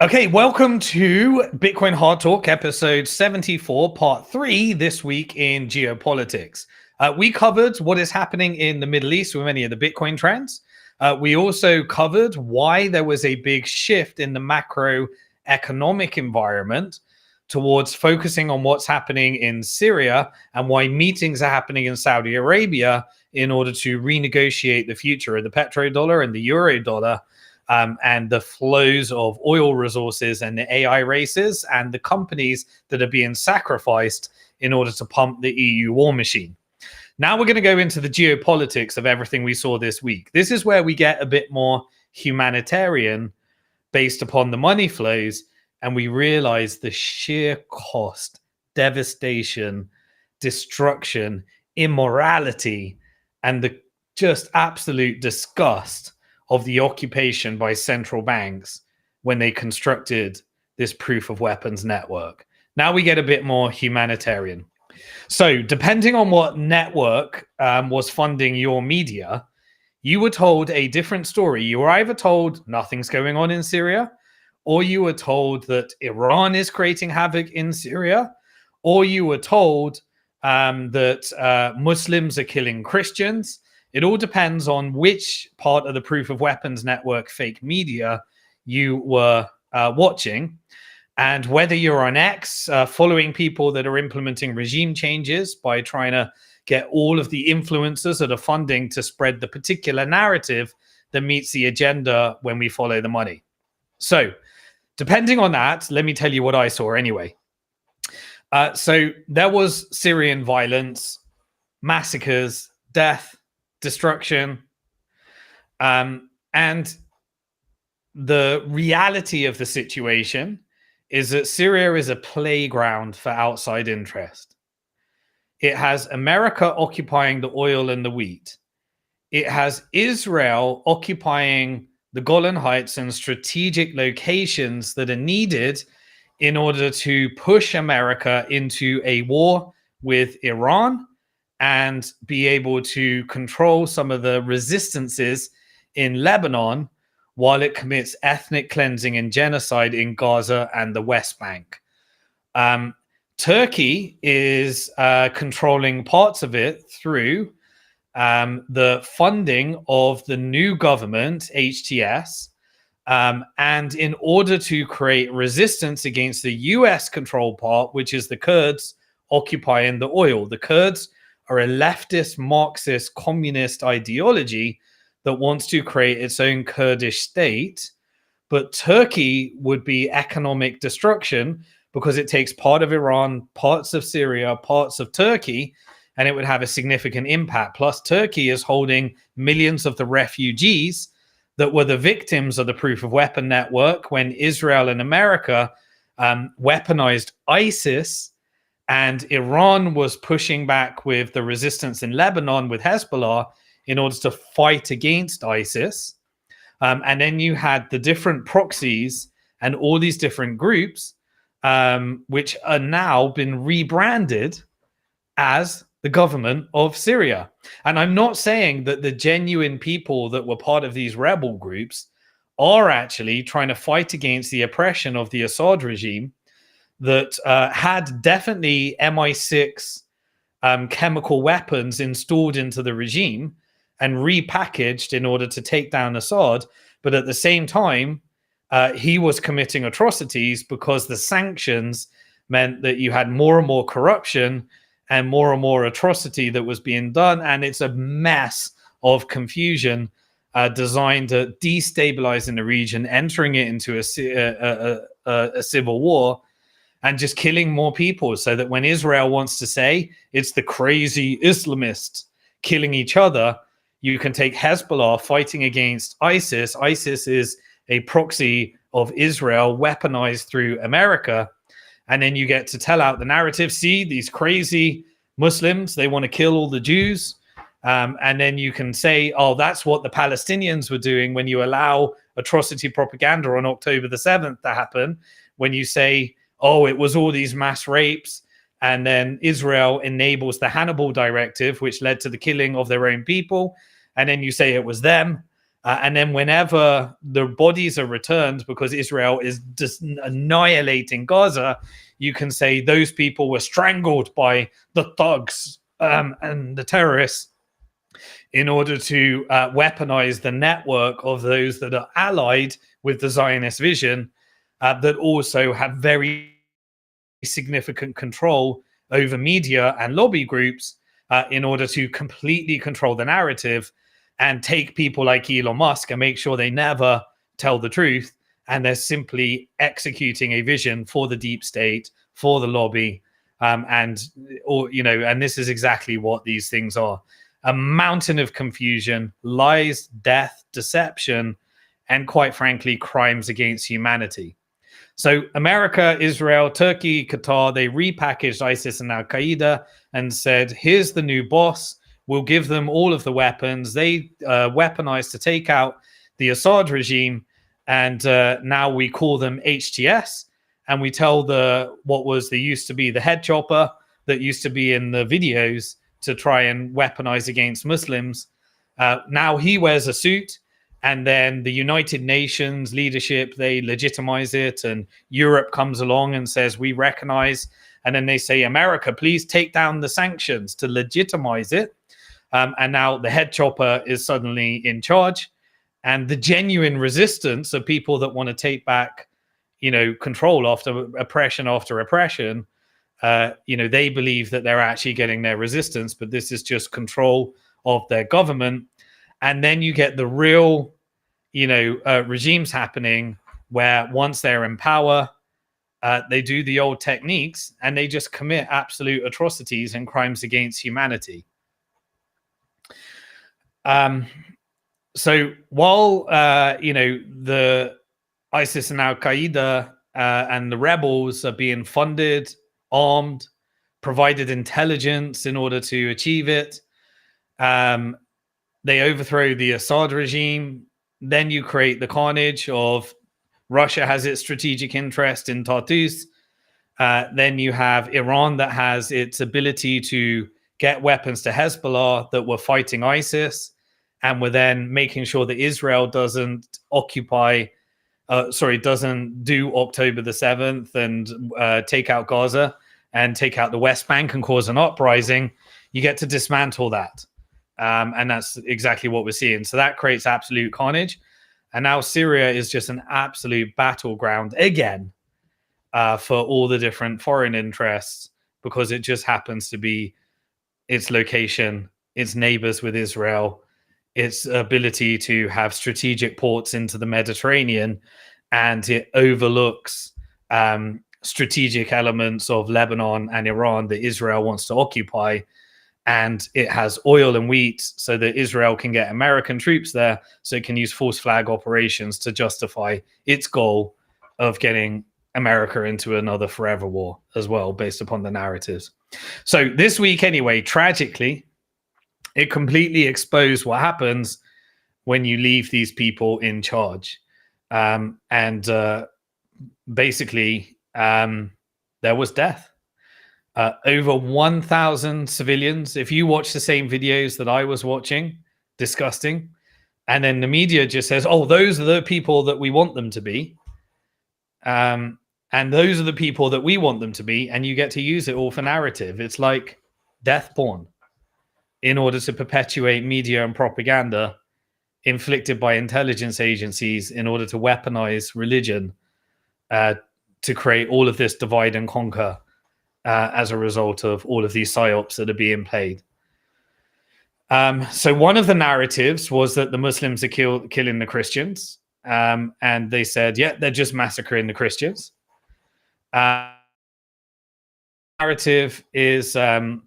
Okay, welcome to Bitcoin Hard Talk, episode 74, part 3, this week in geopolitics. We covered what is happening in the Middle East with many of the Bitcoin trends. We also covered why there was a big shift in the macroeconomic environment towards focusing on what's happening in Syria and why meetings are happening in Saudi Arabia in order to renegotiate the future of the petrodollar and the euro dollar. And the flows of oil resources and the AI races and the companies that are being sacrificed in order to pump the EU war machine. Now we're going to go into the geopolitics of everything we saw this week. This is where we get a bit more humanitarian based upon the money flows, and we realize the sheer cost, devastation, destruction, immorality, and the just absolute disgust of the occupation by central banks when they constructed this proof of weapons network. Now we get a bit more humanitarian. So depending on what network was funding your media, you were told a different story. You were either told nothing's going on in Syria, or you were told that Iran is creating havoc in Syria, or you were told that Muslims are killing Christians. It all depends on which part of the proof of weapons network fake media you were watching, and whether you're on X following people that are implementing regime changes by trying to get all of the influencers that are funding to spread the particular narrative that meets the agenda when we follow the money. So depending on that, let me tell you what I saw anyway. So there was Syrian violence, massacres, death, destruction, and the reality of the situation is that Syria is a playground for outside interest. It has America occupying the oil and the wheat. It has Israel occupying the Golan Heights and strategic locations that are needed in order to push America into a war with Iran and be able to control some of the resistances in Lebanon while it commits ethnic cleansing and genocide in Gaza and the West Bank. Turkey is controlling parts of it through the funding of the new government, HTS, and in order to create resistance against the US controlled part, which is the Kurds occupying the oil. The Kurds are a leftist, Marxist, communist ideology that wants to create its own Kurdish state. But Turkey would be economic destruction because it takes part of Iran, parts of Syria, parts of Turkey, and it would have a significant impact. Plus, Turkey is holding millions of the refugees that were the victims of the proof of weapon network when Israel and America weaponized ISIS. And Iran was pushing back with the resistance in Lebanon with Hezbollah in order to fight against ISIS. And then you had the different proxies and all these different groups, which are now been rebranded as the government of Syria. And I'm not saying that the genuine people that were part of these rebel groups are actually trying to fight against the oppression of the Assad regime that had definitely MI6 chemical weapons installed into the regime and repackaged in order to take down Assad. But at the same time, he was committing atrocities because the sanctions meant that you had more and more corruption and more atrocity that was being done. And it's a mess of confusion designed to destabilize in the region, entering it into a civil war and just killing more people, so that when Israel wants to say it's the crazy Islamists killing each other, you can take Hezbollah fighting against ISIS. ISIS is a proxy of Israel weaponized through America. And then you get to tell out the narrative, see, these crazy Muslims, they want to kill all the Jews. And then you can say, oh, that's what the Palestinians were doing when you allow atrocity propaganda on October the 7th to happen, when you say, oh, it was all these mass rapes. And then Israel enables the Hannibal Directive, which led to the killing of their own people. And then you say it was them. And then whenever the bodies are returned, because Israel is just annihilating Gaza, you can say those people were strangled by the thugs and the terrorists in order to weaponize the network of those that are allied with the Zionist vision, that also have very significant control over media and lobby groups, in order to completely control the narrative and take people like Elon Musk and make sure they never tell the truth. And they're simply executing a vision for the deep state, for the lobby. And this is exactly what these things are: a mountain of confusion, lies, death, deception, and quite frankly, crimes against humanity. So America, Israel, Turkey, Qatar, they repackaged ISIS and Al-Qaeda and said, here's the new boss. We'll give them all of the weapons. They weaponized to take out the Assad regime. And now we call them HTS. And we tell used to be the head chopper that used to be in the videos to try and weaponize against Muslims. Now he wears a suit. And then the United Nations leadership, they legitimize it. And Europe comes along and says, we recognize. And then they say, America, please take down the sanctions to legitimize it. And now the head chopper is suddenly in charge. And the genuine resistance of people that want to take back, control after oppression, they believe that they're actually getting their resistance, but this is just control of their government. And then you get the real, regimes happening where once they're in power, they do the old techniques and they just commit absolute atrocities and crimes against humanity. So while, the ISIS and Al-Qaeda and the rebels are being funded, armed, provided intelligence in order to achieve it, they overthrow the Assad regime. Then you create the carnage of Russia has its strategic interest in Tartus. Then you have Iran that has its ability to get weapons to Hezbollah that were fighting ISIS, and were then making sure that Israel doesn't do October the 7th and take out Gaza and take out the West Bank and cause an uprising. You get to dismantle that. And that's exactly what we're seeing. So that creates absolute carnage. And now Syria is just an absolute battleground again, for all the different foreign interests, because it just happens to be its location, its neighbors with Israel, its ability to have strategic ports into the Mediterranean, and it overlooks strategic elements of Lebanon and Iran that Israel wants to occupy. And it has oil and wheat so that Israel can get American troops there, so it can use false flag operations to justify its goal of getting America into another forever war as well, based upon the narratives. So this week, anyway, tragically, it completely exposed what happens when you leave these people in charge. Basically, there was death. Over 1,000 civilians. If you watch the same videos that I was watching, disgusting. And then the media just says, oh, those are the people that we want them to be. And those are the people that we want them to be. And you get to use it all for narrative. It's like death porn in order to perpetuate media and propaganda inflicted by intelligence agencies in order to weaponize religion, to create all of this divide and conquer. As a result of all of these psyops that are being played. So one of the narratives was that the Muslims are killing the Christians. And they said, yeah, they're just massacring the Christians. Narrative is, look,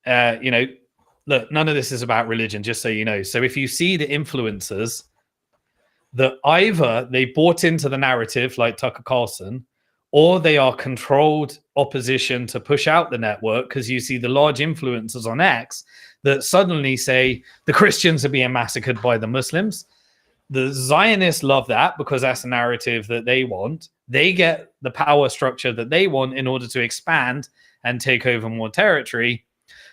none of this is about religion, just so you know. So if you see the influencers that either they bought into the narrative like Tucker Carlson, or they are controlled opposition to push out the network, because you see the large influencers on X that suddenly say the Christians are being massacred by the Muslims. The Zionists love that because that's a narrative that they want. They get the power structure that they want in order to expand and take over more territory.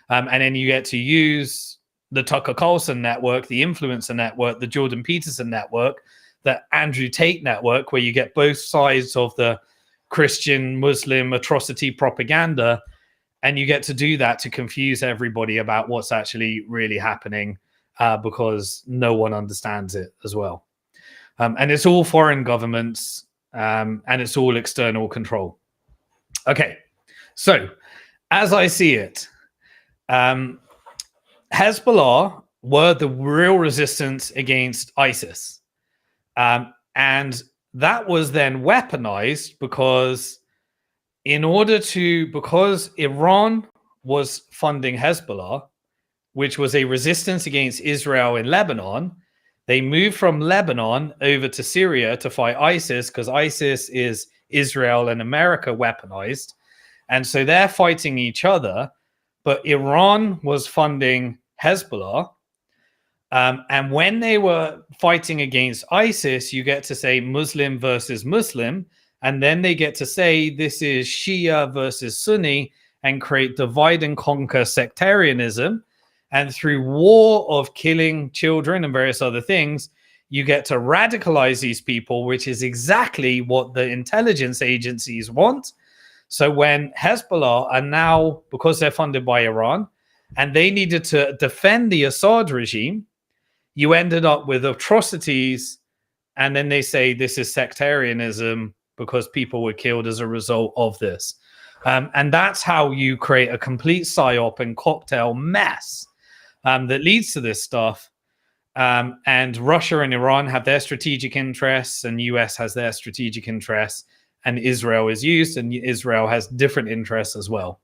And then you get to use the Tucker Carlson network, the influencer network, the Jordan Peterson network, the Andrew Tate network, where you get both sides of the Christian Muslim atrocity propaganda, and you get to do that to confuse everybody about what's actually really happening, because no one understands it as well. And it's all foreign governments, and it's all external control. Okay, so as I see it, Hezbollah were the real resistance against ISIS. And that was then weaponized because Iran was funding Hezbollah, which was a resistance against Israel in Lebanon. They moved from Lebanon over to Syria to fight ISIS because ISIS is Israel and America weaponized. And so they're fighting each other, but Iran was funding Hezbollah. And when they were fighting against ISIS, you get to say Muslim versus Muslim. And then they get to say this is Shia versus Sunni and create divide and conquer sectarianism. And through war of killing children and various other things, you get to radicalize these people, which is exactly what the intelligence agencies want. So when Hezbollah are now, because they're funded by Iran, and they needed to defend the Assad regime, you ended up with atrocities. And then they say this is sectarianism because people were killed as a result of this. And that's how you create a complete psyop and cocktail mess that leads to this stuff. And Russia and Iran have their strategic interests, and US has their strategic interests, and Israel is used, and Israel has different interests as well.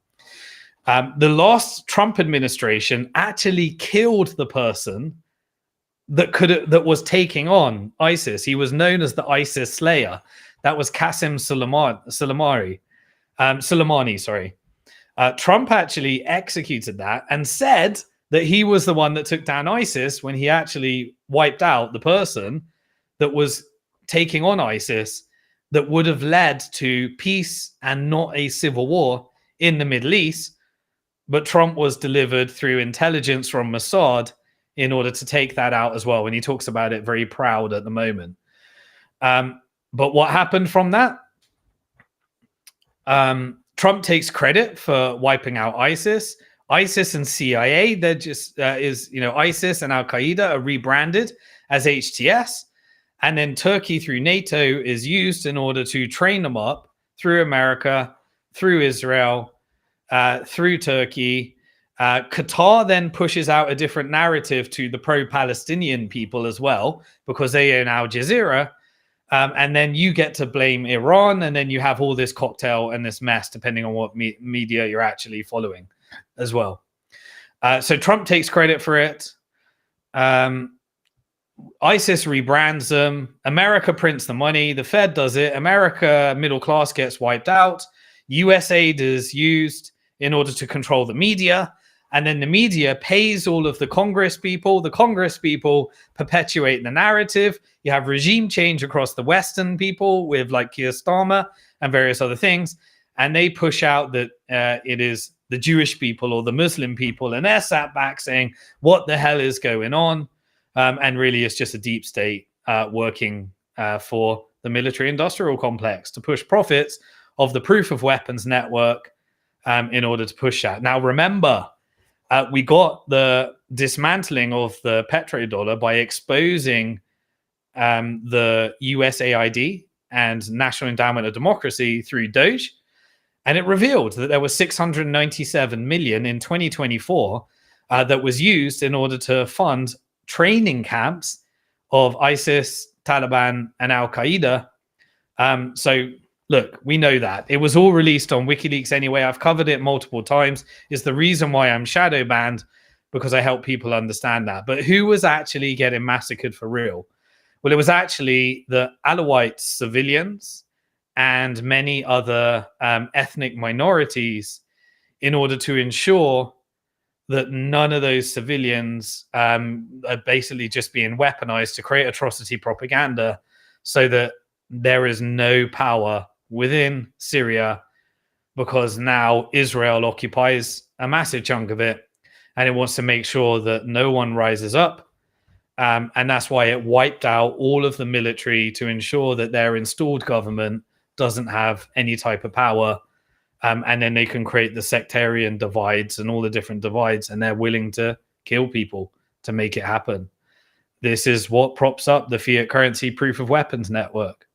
The last Trump administration actually killed the person that was taking on ISIS. He was known as the ISIS slayer. That was Qasem Soleimani. Trump actually executed that and said that he was the one that took down ISIS when he actually wiped out the person that was taking on ISIS that would have led to peace and not a civil war in the Middle East. But Trump was delivered through intelligence from Mossad in order to take that out as well. And he talks about it very proud at the moment. But what happened from that? Trump takes credit for wiping out ISIS. ISIS and CIA, they're just ISIS and Al Qaeda are rebranded as HTS. And then Turkey through NATO is used in order to train them up through America, through Israel, through Turkey. Qatar then pushes out a different narrative to the pro-Palestinian people as well, because they own Al Jazeera. And then you get to blame Iran, and then you have all this cocktail and this mess, depending on what media you're actually following as well. So Trump takes credit for it. ISIS rebrands them. America prints the money. The Fed does it. America middle class gets wiped out. US aid is used in order to control the media. And then the media pays all of the Congress people. The Congress people perpetuate the narrative. You have regime change across the Western people with like Keir Starmer and various other things. And they push out that it is the Jewish people or the Muslim people. And they're sat back saying, what the hell is going on? And really, it's just a deep state working for the military-industrial complex to push profits of the proof of weapons network in order to push that. Now, remember, we got the dismantling of the petrodollar by exposing the USAID and National Endowment of Democracy through Doge. And it revealed that there was 697 million in 2024 that was used in order to fund training camps of ISIS, Taliban, and Al Qaeda. So look, we know that. It was all released on WikiLeaks anyway. I've covered it multiple times. It's the reason why I'm shadow banned, because I help people understand that. But who was actually getting massacred for real? Well, it was actually the Alawite civilians and many other ethnic minorities, in order to ensure that none of those civilians are basically just being weaponized to create atrocity propaganda, so that there is no power within Syria, because now Israel occupies a massive chunk of it. and it wants to make sure that no one rises up. And that's why it wiped out all of the military to ensure that their installed government doesn't have any type of power. And then they can create the sectarian divides and all the different divides, and they're willing to kill people to make it happen. This is what props up the fiat currency proof of weapons network.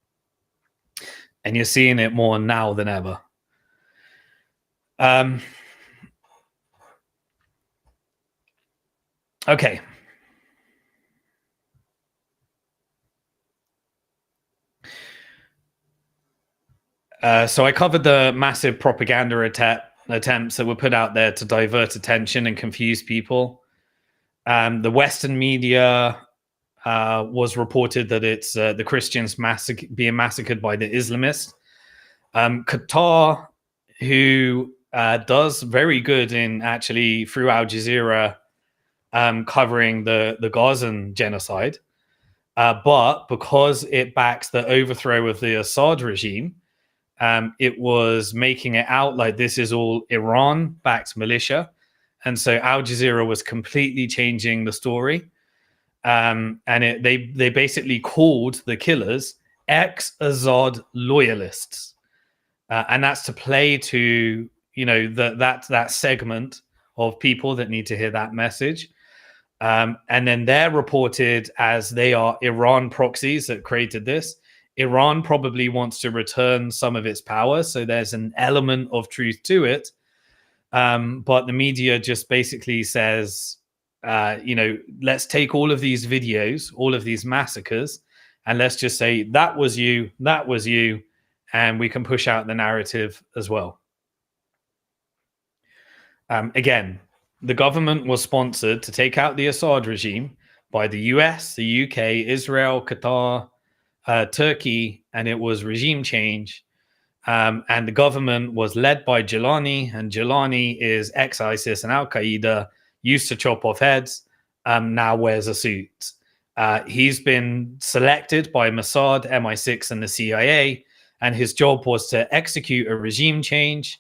And you're seeing it more now than ever. Okay. So I covered the massive propaganda attempts that were put out there to divert attention and confuse people. The Western media was reported that it's the Christians being massacred by the Islamists. Qatar, who does very good in actually through Al Jazeera covering the Gazan genocide, but because it backs the overthrow of the Assad regime, it was making it out like this is all Iran-backed militia. And so Al Jazeera was completely changing the story. And they basically called the killers ex-Assad loyalists. And that's to play to, that segment of people that need to hear that message. And then they're reported as they are Iran proxies that created this. Iran probably wants to return some of its power, so there's an element of truth to it. But the media just basically says, let's take all of these videos, all of these massacres, and let's just say that was you, and we can push out the narrative as well. Again, the government was sponsored to take out the Assad regime by the US, the UK, Israel, Qatar, Turkey, and it was regime change. And the government was led by Gilani, and Gilani is ex-ISIS and Al-Qaeda, used to chop off heads, now wears a suit. He's been selected by Mossad, MI6, and the CIA, and his job was to execute a regime change.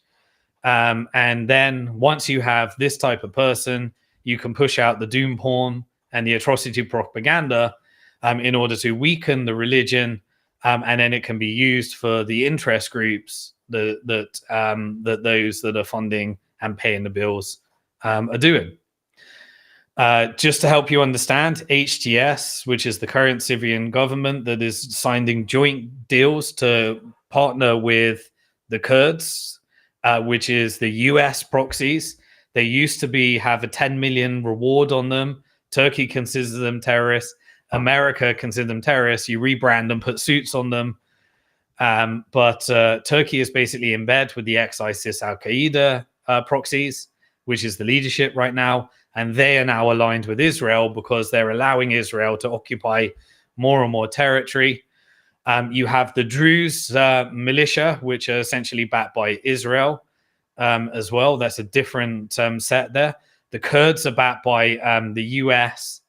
And then once you have this type of person, you can push out the doom porn and the atrocity propaganda in order to weaken the religion, and then it can be used for the interest groups that those that are funding and paying the bills are doing. Just to help you understand, HTS, which is the current Syrian government that is signing joint deals to partner with the Kurds, which is the US proxies. They used to have a 10 million reward on them. Turkey considers them terrorists. America considers them terrorists. You rebrand them, put suits on them. But Turkey is basically in bed with the ex-ISIS Al-Qaeda proxies, which is the leadership right now. And they are now aligned with Israel because they're allowing Israel to occupy more and more territory. You have the Druze militia, which are essentially backed by Israel as well. That's a different set there. The Kurds are backed by the US.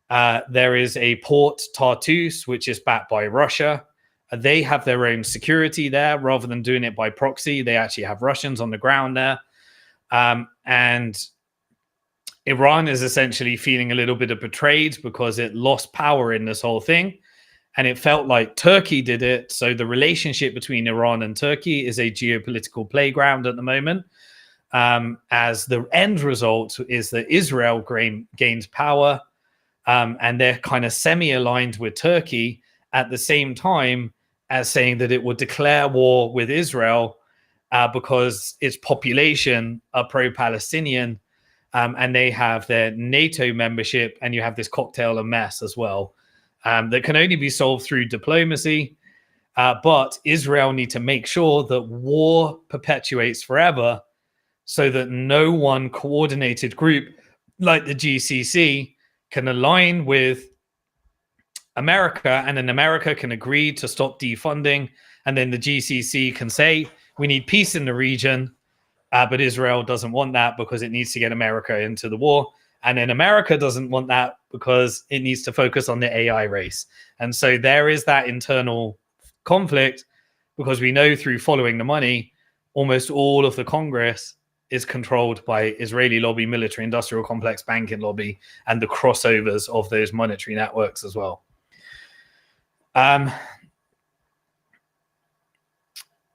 There is a Port Tartus, which is backed by Russia. They have their own security there. Rather than doing it by proxy, they actually have Russians on the ground there. And Iran is essentially feeling a little bit of betrayed because it lost power in this whole thing. And it felt like Turkey did it. So the relationship between Iran and Turkey is a geopolitical playground at the moment. As the end result is that Israel gains power, and they're kind of semi-aligned with Turkey at the same time as saying that it will declare war with Israel because its population are pro-Palestinian, and they have their NATO membership, and you have this cocktail of mess as well that can only be solved through diplomacy. But Israel need to make sure that war perpetuates forever so that no one coordinated group like the GCC can align with America, and then America can agree to stop defunding, and then the GCC can say, we need peace in the region, but Israel doesn't want that because it needs to get America into the war. And then America doesn't want that because it needs to focus on the AI race. And so there is that internal conflict because we know through following the money, almost all of the Congress is controlled by Israeli lobby, military industrial complex, banking lobby, and the crossovers of those monetary networks as well.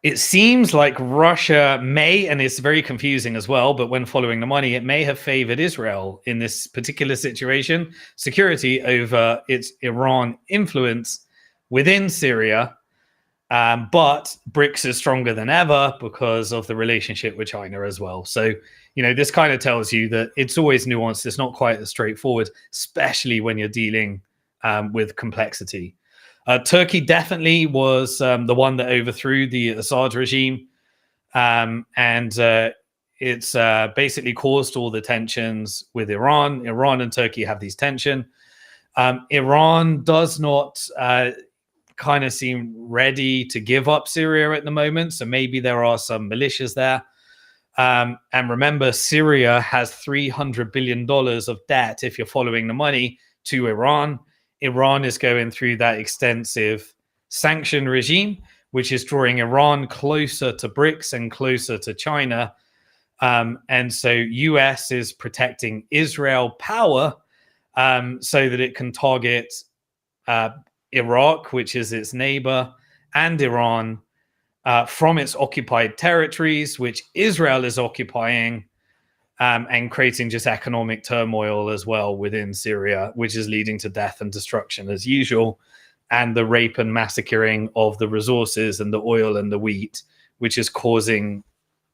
It seems like Russia may, and it's very confusing as well, but when following the money, it may have favored Israel in this particular situation, security over its Iran influence within Syria. But BRICS is stronger than ever because of the relationship with China as well. So, this kind of tells you that it's always nuanced. It's not quite as straightforward, especially when you're dealing with complexity. Turkey definitely was the one that overthrew the Assad regime. And it's basically caused all the tensions with Iran. Iran and Turkey have these tensions. Iran does not kind of seem ready to give up Syria at the moment. So maybe there are some militias there. And remember, Syria has $300 billion of debt, if you're following the money, to Iran. Iran is going through that extensive sanction regime, which is drawing Iran closer to BRICS and closer to China. And so US is protecting Israel power so that it can target Iraq, which is its neighbor, and Iran from its occupied territories, which Israel is occupying, and creating just economic turmoil as well within Syria, which is leading to death and destruction as usual, and the rape and massacring of the resources and the oil and the wheat, which is causing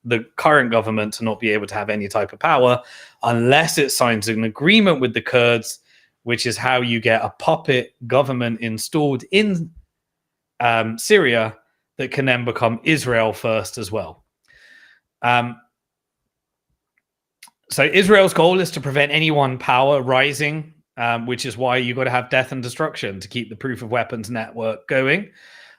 the current government to not be able to have any type of power unless it signs an agreement with the Kurds, which is how you get a puppet government installed in Syria that can then become Israel first as well. So Israel's goal is to prevent any one power rising, which is why you got to have death and destruction to keep the proof of weapons network going.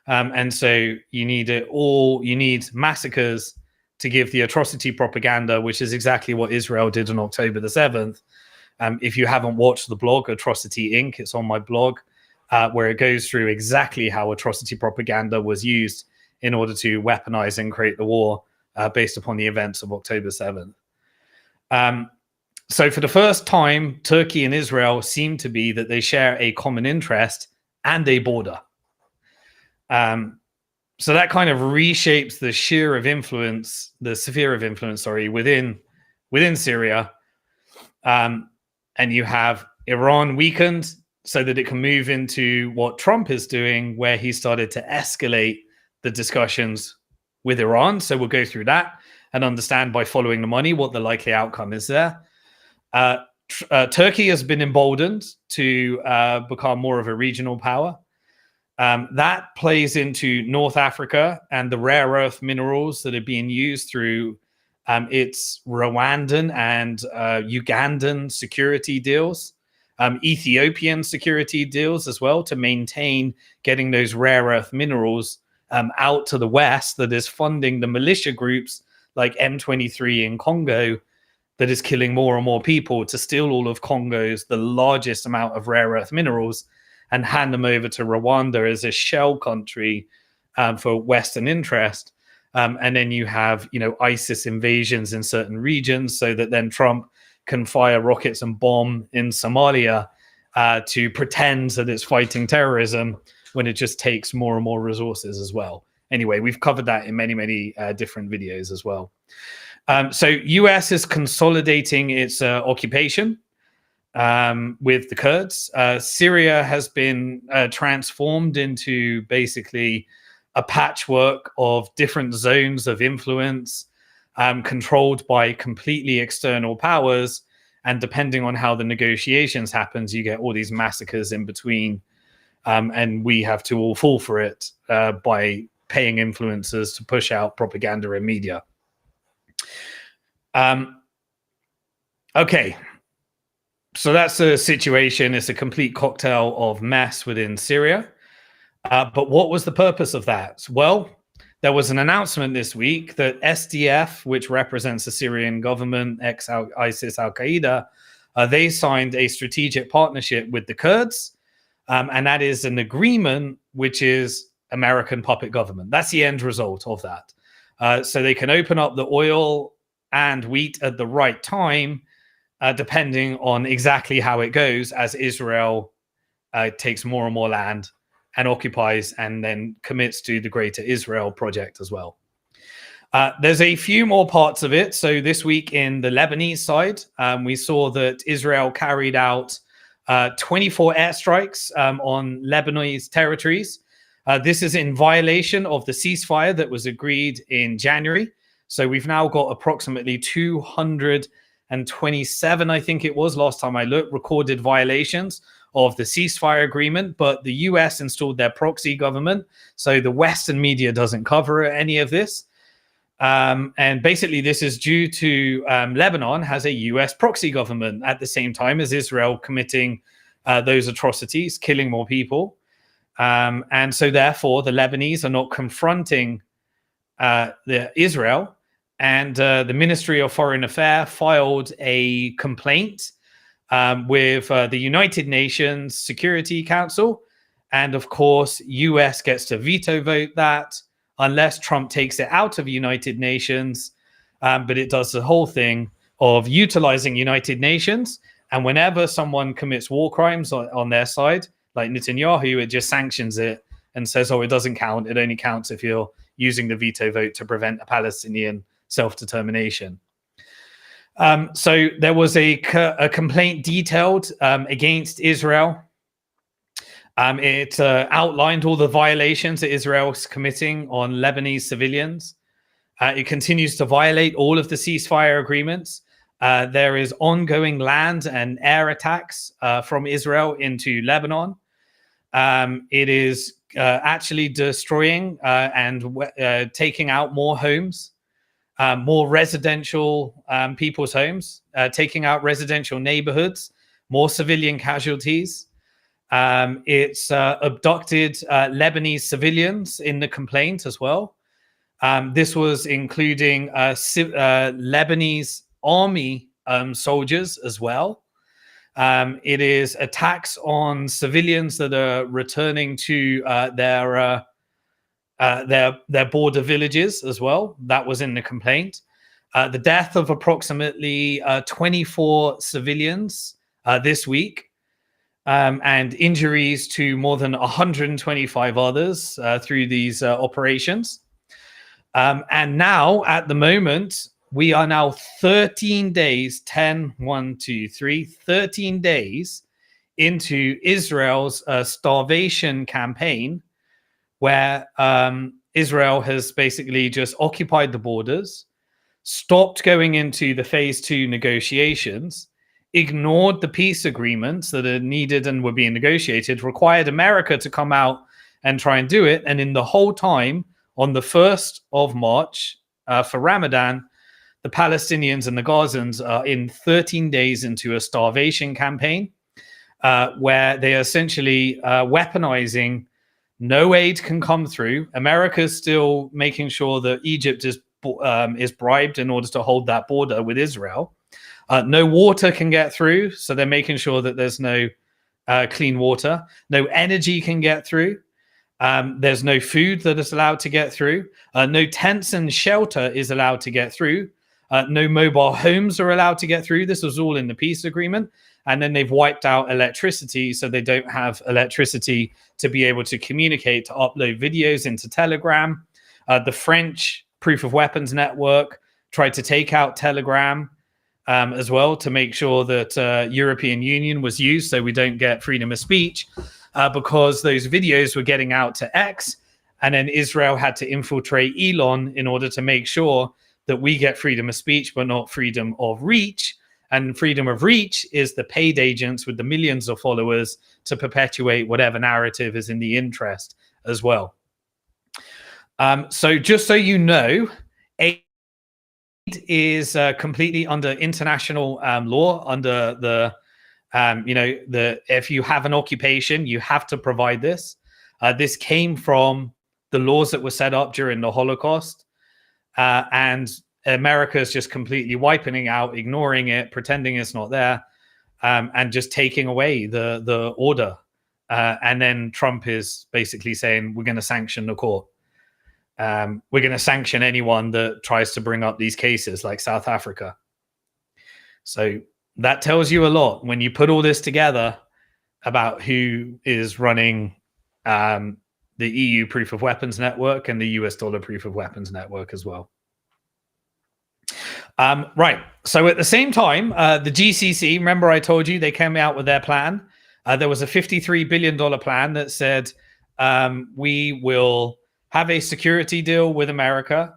And so you need massacres to give the atrocity propaganda, which is exactly what Israel did on October the 7th. If you haven't watched the blog Atrocity Inc., it's on my blog, where it goes through exactly how atrocity propaganda was used in order to weaponize and create the war based upon the events of October 7th. So for the first time, Turkey and Israel seem to be that they share a common interest and a border. So that kind of reshapes the sphere of influence, within Syria. And you have Iran weakened so that it can move into what Trump is doing, where he started to escalate the discussions with Iran. So we'll go through that and understand by following the money what the likely outcome is there. Turkey has been emboldened to become more of a regional power. That plays into North Africa and the rare earth minerals that are being used through its Rwandan and Ugandan security deals, Ethiopian security deals as well, to maintain getting those rare earth minerals out to the West, that is funding the militia groups like M23 in Congo, that is killing more and more people, to steal all of Congo's, the largest amount of rare earth minerals, and hand them over to Rwanda as a shell country for Western interest. And then you have, ISIS invasions in certain regions, so that then Trump can fire rockets and bomb in Somalia to pretend that it's fighting terrorism when it just takes more and more resources as well. Anyway, we've covered that in many, many different videos as well. So US is consolidating its occupation with the Kurds. Syria has been transformed into basically a patchwork of different zones of influence controlled by completely external powers. And depending on how the negotiations happens, you get all these massacres in between. And we have to all fall for it by paying influencers to push out propaganda and media. Okay. So that's the situation. It's a complete cocktail of mess within Syria. But what was the purpose of that? Well, there was an announcement this week that SDF, which represents the Syrian government, ex-ISIS, Al-Qaeda, they signed a strategic partnership with the Kurds. And that is an agreement which is American puppet government. That's the end result of that. So they can open up the oil and wheat at the right time, depending on exactly how it goes as Israel takes more and more land and occupies and then commits to the Greater Israel project as well. There's a few more parts of it. So this week in the Lebanese side, we saw that Israel carried out 24 airstrikes on Lebanese territories. This is in violation of the ceasefire that was agreed in January. So we've now got approximately 227, I think it was last time I looked, recorded violations of the ceasefire agreement. But the US installed their proxy government, so the Western media doesn't cover any of this. And basically, this is due to Lebanon has a US proxy government at the same time as Israel committing those atrocities, killing more people. And so therefore, the Lebanese are not confronting the Israel. And the Ministry of Foreign Affairs filed a complaint with the United Nations Security Council. And of course, US gets to veto vote that unless Trump takes it out of United Nations. But it does the whole thing of utilizing United Nations. And whenever someone commits war crimes on their side, like Netanyahu, it just sanctions it and says, oh, it doesn't count. It only counts if you're using the veto vote to prevent a Palestinian self-determination. So there was a complaint detailed against Israel. It outlined all the violations that Israel is committing on Lebanese civilians. It continues to violate all of the ceasefire agreements. There is ongoing land and air attacks from Israel into Lebanon. It is actually destroying and taking out more homes, more residential people's homes, taking out residential neighborhoods, more civilian casualties. It's abducted Lebanese civilians in the complaint as well. This was including Lebanese army soldiers as well. It is attacks on civilians that are returning to their border villages as well. That was in the complaint. The death of approximately 24 civilians this week. And injuries to more than 125 others through these operations. And now, at the moment, we are now 13 days, 13 days into Israel's starvation campaign, where Israel has basically just occupied the borders, stopped going into the phase 2 negotiations, ignored the peace agreements that are needed and were being negotiated, required America to come out and try and do it. And in the whole time, on the 1st of March, for Ramadan, the Palestinians and the Gazans are in 13 days into a starvation campaign where they are essentially weaponizing. No aid can come through. America's still making sure that Egypt is bribed in order to hold that border with Israel. No water can get through, so they're making sure that there's no clean water. No energy can get through. There's no food that is allowed to get through. No tents and shelter is allowed to get through. No mobile homes are allowed to get through. This was all in the peace agreement. And then they've wiped out electricity, so they don't have electricity to be able to communicate, to upload videos into Telegram. The French Proof of Weapons Network tried to take out Telegram as well to make sure that European Union was used so we don't get freedom of speech because those videos were getting out to X, and then Israel had to infiltrate Elon in order to make sure that we get freedom of speech but not freedom of reach. And freedom of reach is the paid agents with the millions of followers to perpetuate whatever narrative is in the interest as well. So just so you know, aid is completely under international law, under the, if you have an occupation, you have to provide this. This came from the laws that were set up during the Holocaust. And America is just completely wiping out, ignoring it, pretending it's not there, and just taking away the order. And then Trump is basically saying, we're going to sanction the court. we're going to sanction anyone that tries to bring up these cases, like South Africa. So that tells you a lot when you put all this together about who is running the EU proof of weapons network and the US dollar proof of weapons network as well. Right. So at the same time, the GCC, remember I told you they came out with their plan. There was a $53 billion plan that said we will have a security deal with America.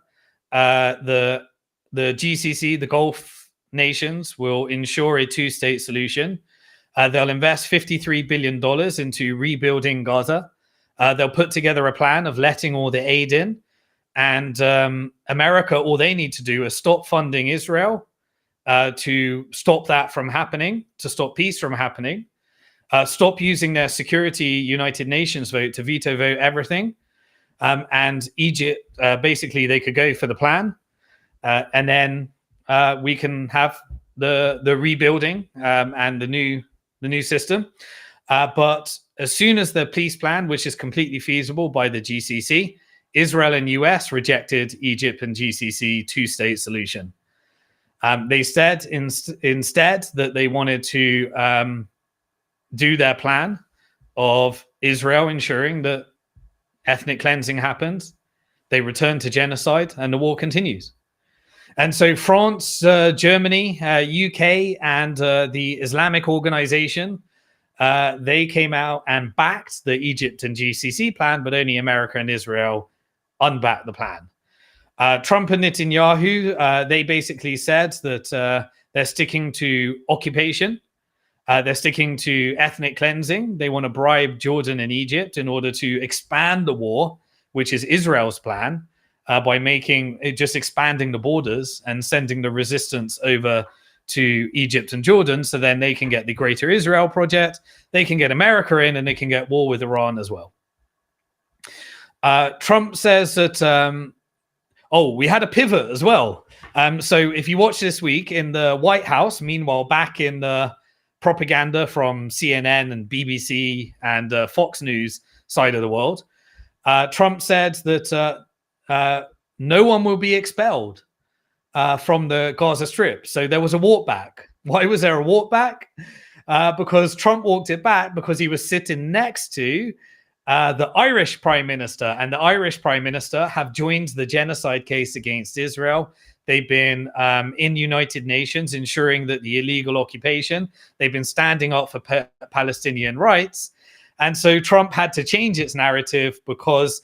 The GCC, the Gulf nations, will ensure a two-state solution. They'll invest $53 billion into rebuilding Gaza. They'll put together a plan of letting all the aid in. And America, all they need to do is stop funding Israel to stop that from happening, to stop peace from happening, stop using their security United Nations vote to veto vote everything. And Egypt, basically, they could go for the plan. And then we can have the rebuilding and the new system. But as soon as the peace plan, which is completely feasible by the GCC, Israel and US rejected Egypt and GCC two-state solution. They said instead that they wanted to do their plan of Israel ensuring that ethnic cleansing happens. They return to genocide and the war continues. And so France, Germany, UK, and the Islamic organization, they came out and backed the Egypt and GCC plan, but only America and Israel unbacked the plan. Trump and Netanyahu, they basically said that they're sticking to occupation. They're sticking to ethnic cleansing. They want to bribe Jordan and Egypt in order to expand the war, which is Israel's plan, by just expanding the borders and sending the resistance over to Egypt and Jordan, so then they can get the Greater Israel Project, they can get America in, and they can get war with Iran as well. Trump says that, we had a pivot as well. So if you watch this week in the White House, meanwhile, back in the propaganda from CNN and BBC and Fox News side of the world, Trump said that no one will be expelled from the Gaza Strip. So there was a walk back. Why was there a walk back? Because Trump walked it back because he was sitting next to the Irish Prime Minister, and the Irish Prime Minister have joined the genocide case against Israel. They've been in United Nations ensuring that the illegal occupation, they've been standing up for Palestinian rights. And so Trump had to change its narrative because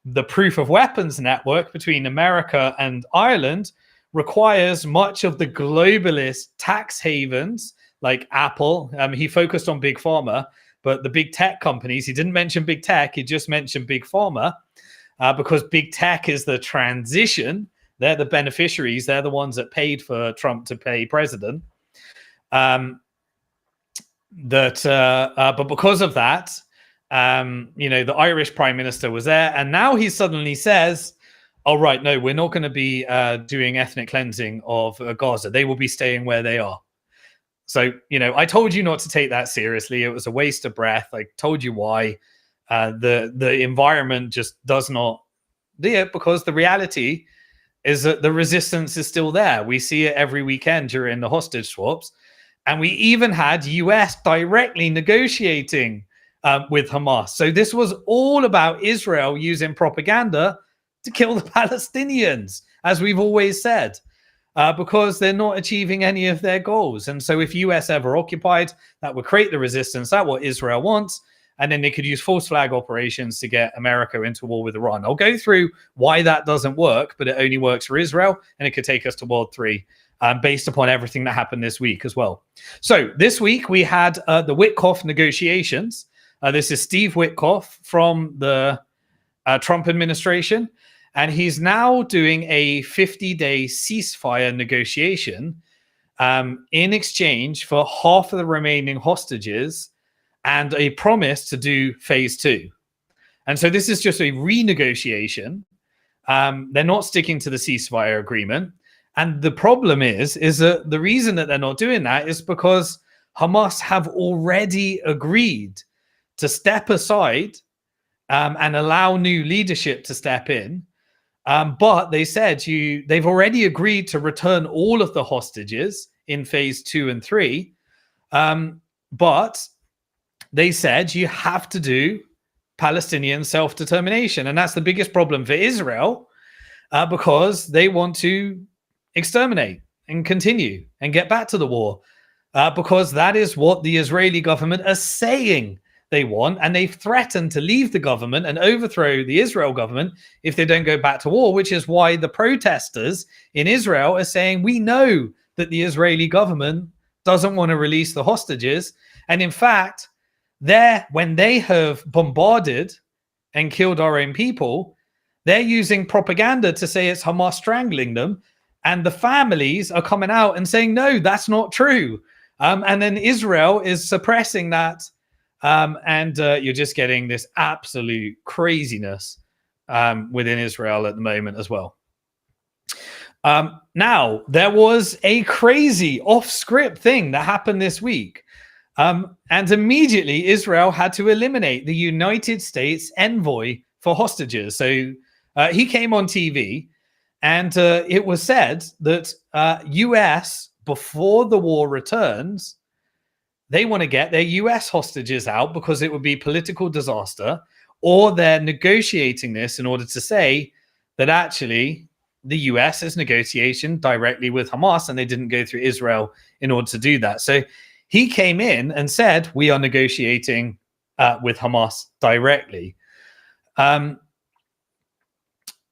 the proof of weapons network between America and Ireland requires much of the globalist tax havens like Apple. He focused on Big Pharma, but the big tech companies, he didn't mention big tech, he just mentioned Big Pharma, because big tech is the transition. They're the beneficiaries. They're the ones that paid for Trump to pay president. But because of that, the Irish Prime Minister was there, and now he suddenly says, "Oh right, no, we're not going to be doing ethnic cleansing of Gaza. They will be staying where they are." So, I told you not to take that seriously. It was a waste of breath. I told you why. The environment just does not do it, because the reality is that the resistance is still there. We see it every weekend during the hostage swaps. And we even had US directly negotiating with Hamas. So this was all about Israel using propaganda to kill the Palestinians, as we've always said, because they're not achieving any of their goals. And so if US ever occupied, that would create the resistance. That's what Israel wants. And then they could use false flag operations to get America into war with Iran. I'll go through why that doesn't work, but it only works for Israel, and it could take us to World 3 based upon everything that happened this week as well. So this week we had the Witkoff negotiations. This is Steve Witkoff from the Trump administration, and he's now doing a 50-day ceasefire negotiation in exchange for half of the remaining hostages and a promise to do phase 2. And so this is just a renegotiation. They're not sticking to the ceasefire agreement. And the problem is that the reason that they're not doing that is because Hamas have already agreed to step aside and allow new leadership to step in But they said they've already agreed to return all of the hostages in phase 2 and 3. But they said you have to do Palestinian self-determination. And that's the biggest problem for Israel, because they want to exterminate and continue and get back to the war, because that is what the Israeli government are saying they want. And they've threatened to leave the government and overthrow the Israel government if they don't go back to war, which is why the protesters in Israel are saying, we know that the Israeli government doesn't want to release the hostages. And in fact, when they have bombarded and killed our own people, they're using propaganda to say it's Hamas strangling them. And the families are coming out and saying, no, that's not true. And then Israel is suppressing that. And you're just getting this absolute craziness within Israel at the moment as well. Now, there was a crazy off-script thing that happened this week. And immediately Israel had to eliminate the United States envoy for hostages. So he came on TV, and it was said that US, before the war returns, they want to get their US hostages out because it would be political disaster, or they're negotiating this in order to say that actually the US is negotiating directly with Hamas and they didn't go through Israel in order to do that. So he came in and said, we are negotiating with Hamas directly.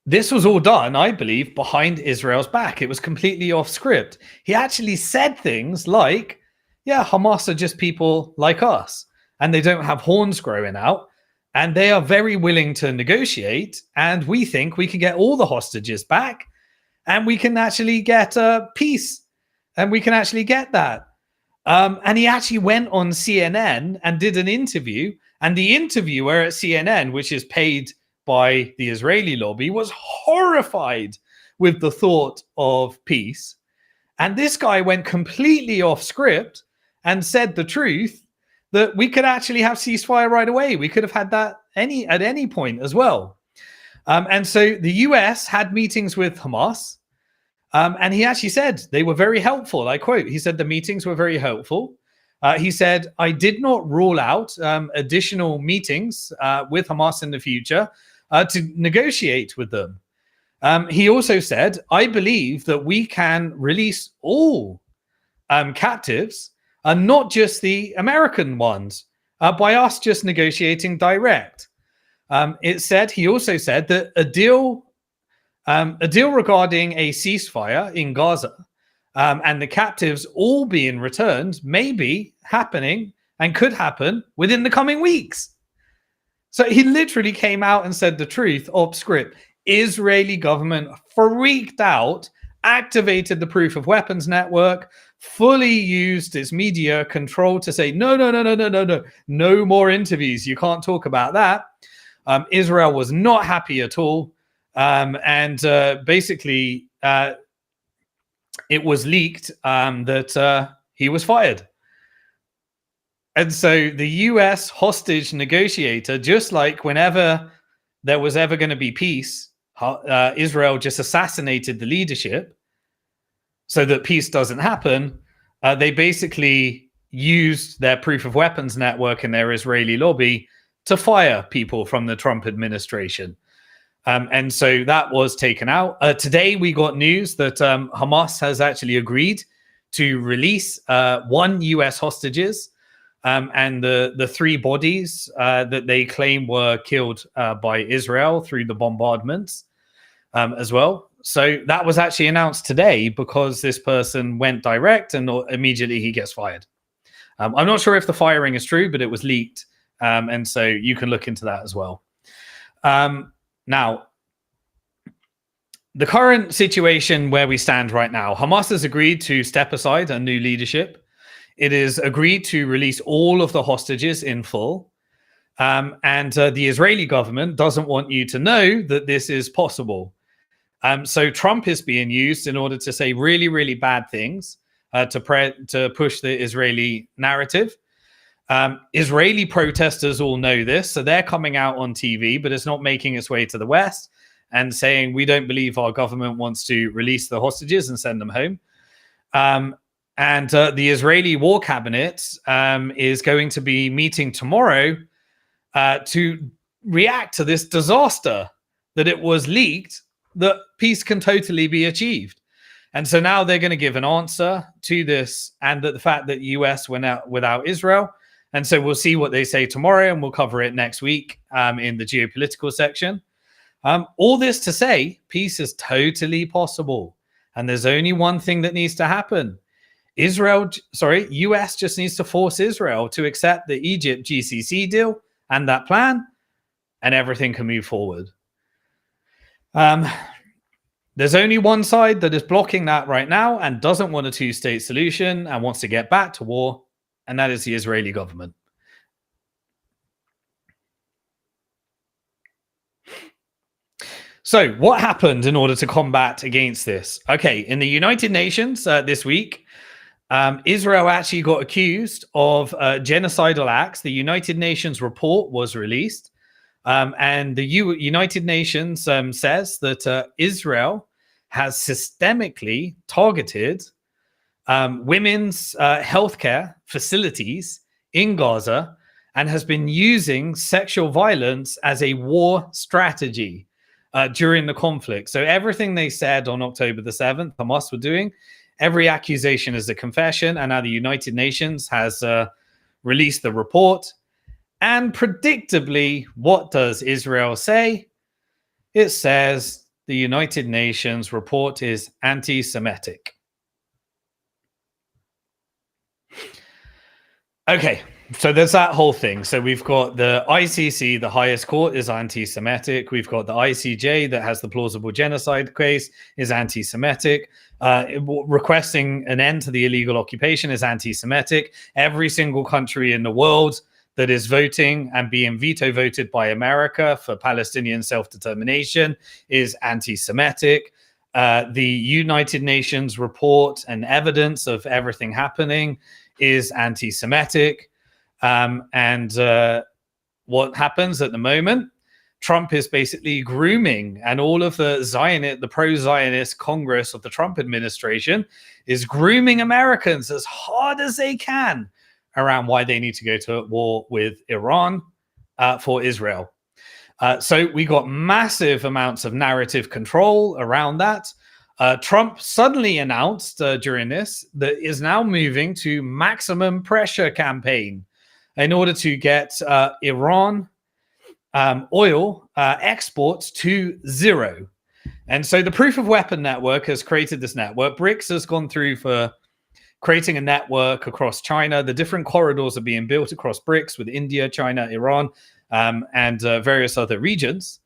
This was all done, I believe, behind Israel's back. It was completely off script. He actually said things like, yeah, Hamas are just people like us, and they don't have horns growing out, and they are very willing to negotiate, and we think we can get all the hostages back, and we can actually get peace, and we can actually get that. And he actually went on CNN and did an interview, and the interviewer at CNN, which is paid by the Israeli lobby, was horrified with the thought of peace. And this guy went completely off script and said the truth, that we could actually have ceasefire right away. We could have had that at any point as well. And so the US had meetings with Hamas, and he actually said they were very helpful. I quote, he said the meetings were very helpful. He said, I did not rule out additional meetings with Hamas in the future to negotiate with them. He also said, I believe that we can release all captives, and not just the American ones, by us just negotiating direct. He also said that a deal regarding a ceasefire in Gaza and the captives all being returned may be happening and could happen within the coming weeks. So he literally came out and said the truth off script. Israeli government freaked out, activated the proof of weapons network, fully used its media control to say, no more interviews. You can't talk about that. Israel was not happy at all. And basically, it was leaked that he was fired. And so the US hostage negotiator, just like whenever there was ever going to be peace, Israel just assassinated the leadership so that peace doesn't happen. They basically used their proof of weapons network and their Israeli lobby to fire people from the Trump administration. And so that was taken out. Today, we got news that Hamas has actually agreed to release 1 US hostages and the 3 bodies that they claim were killed by Israel through the bombardments as well. So that was actually announced today because this person went direct and immediately he gets fired. I'm not sure if the firing is true, but it was leaked. And so you can look into that as well. Now, the current situation where we stand right now, Hamas has agreed to step aside a new leadership. It is agreed to release all of the hostages in full. And the Israeli government doesn't want you to know that this is possible. So Trump is being used in order to say really, really bad things to push the Israeli narrative. Israeli protesters all know this, so they're coming out on TV, but it's not making its way to the West. and saying we don't believe our government wants to release the hostages and send them home. And the Israeli War Cabinet is going to be meeting tomorrow to react to this disaster that it was leaked that peace can totally be achieved. And so now they're going to give an answer to this, and that the fact that the US went out without Israel. And so we'll see what they say tomorrow, and we'll cover it next week in the geopolitical section. All this to say, peace is totally possible. And there's only one thing that needs to happen. US just needs to force Israel to accept the Egypt GCC deal and that plan, and everything can move forward. There's only one side that is blocking that right now and doesn't want a two-state solution and wants to get back to war, and that is the Israeli government. So what happened in order to combat against this? Okay, in the United Nations this week, Israel actually got accused of genocidal acts. The United Nations report was released. And the United Nations says that Israel has systemically targeted women's healthcare facilities in Gaza and has been using sexual violence as a war strategy during the conflict. So everything they said on October the 7th, Hamas were doing, every accusation is a confession. And now the United Nations has released the report. And predictably, what does Israel say? It says the United Nations report is anti-Semitic. Okay, so there's that whole thing. So we've got the ICC, the highest court, is anti-Semitic. We've got the ICJ that has the plausible genocide case, is anti-Semitic. Requesting an end to the illegal occupation is anti-Semitic. Every single country in the world that is voting and being veto voted by America for Palestinian self-determination is anti-Semitic. The United Nations report and evidence of everything happening is anti-Semitic. And what happens at the moment? Trump is basically grooming, and all of the pro-Zionist Congress of the Trump administration is grooming Americans as hard as they can around why they need to go to war with Iran for Israel. So we got massive amounts of narrative control around that. Trump suddenly announced during this that is now moving to maximum pressure campaign in order to get Iran oil exports to zero. And so the Proof of Weapon Network has created this network. BRICS has gone through for creating a network across China. The different corridors are being built across BRICS with India, China, Iran, and various other regions,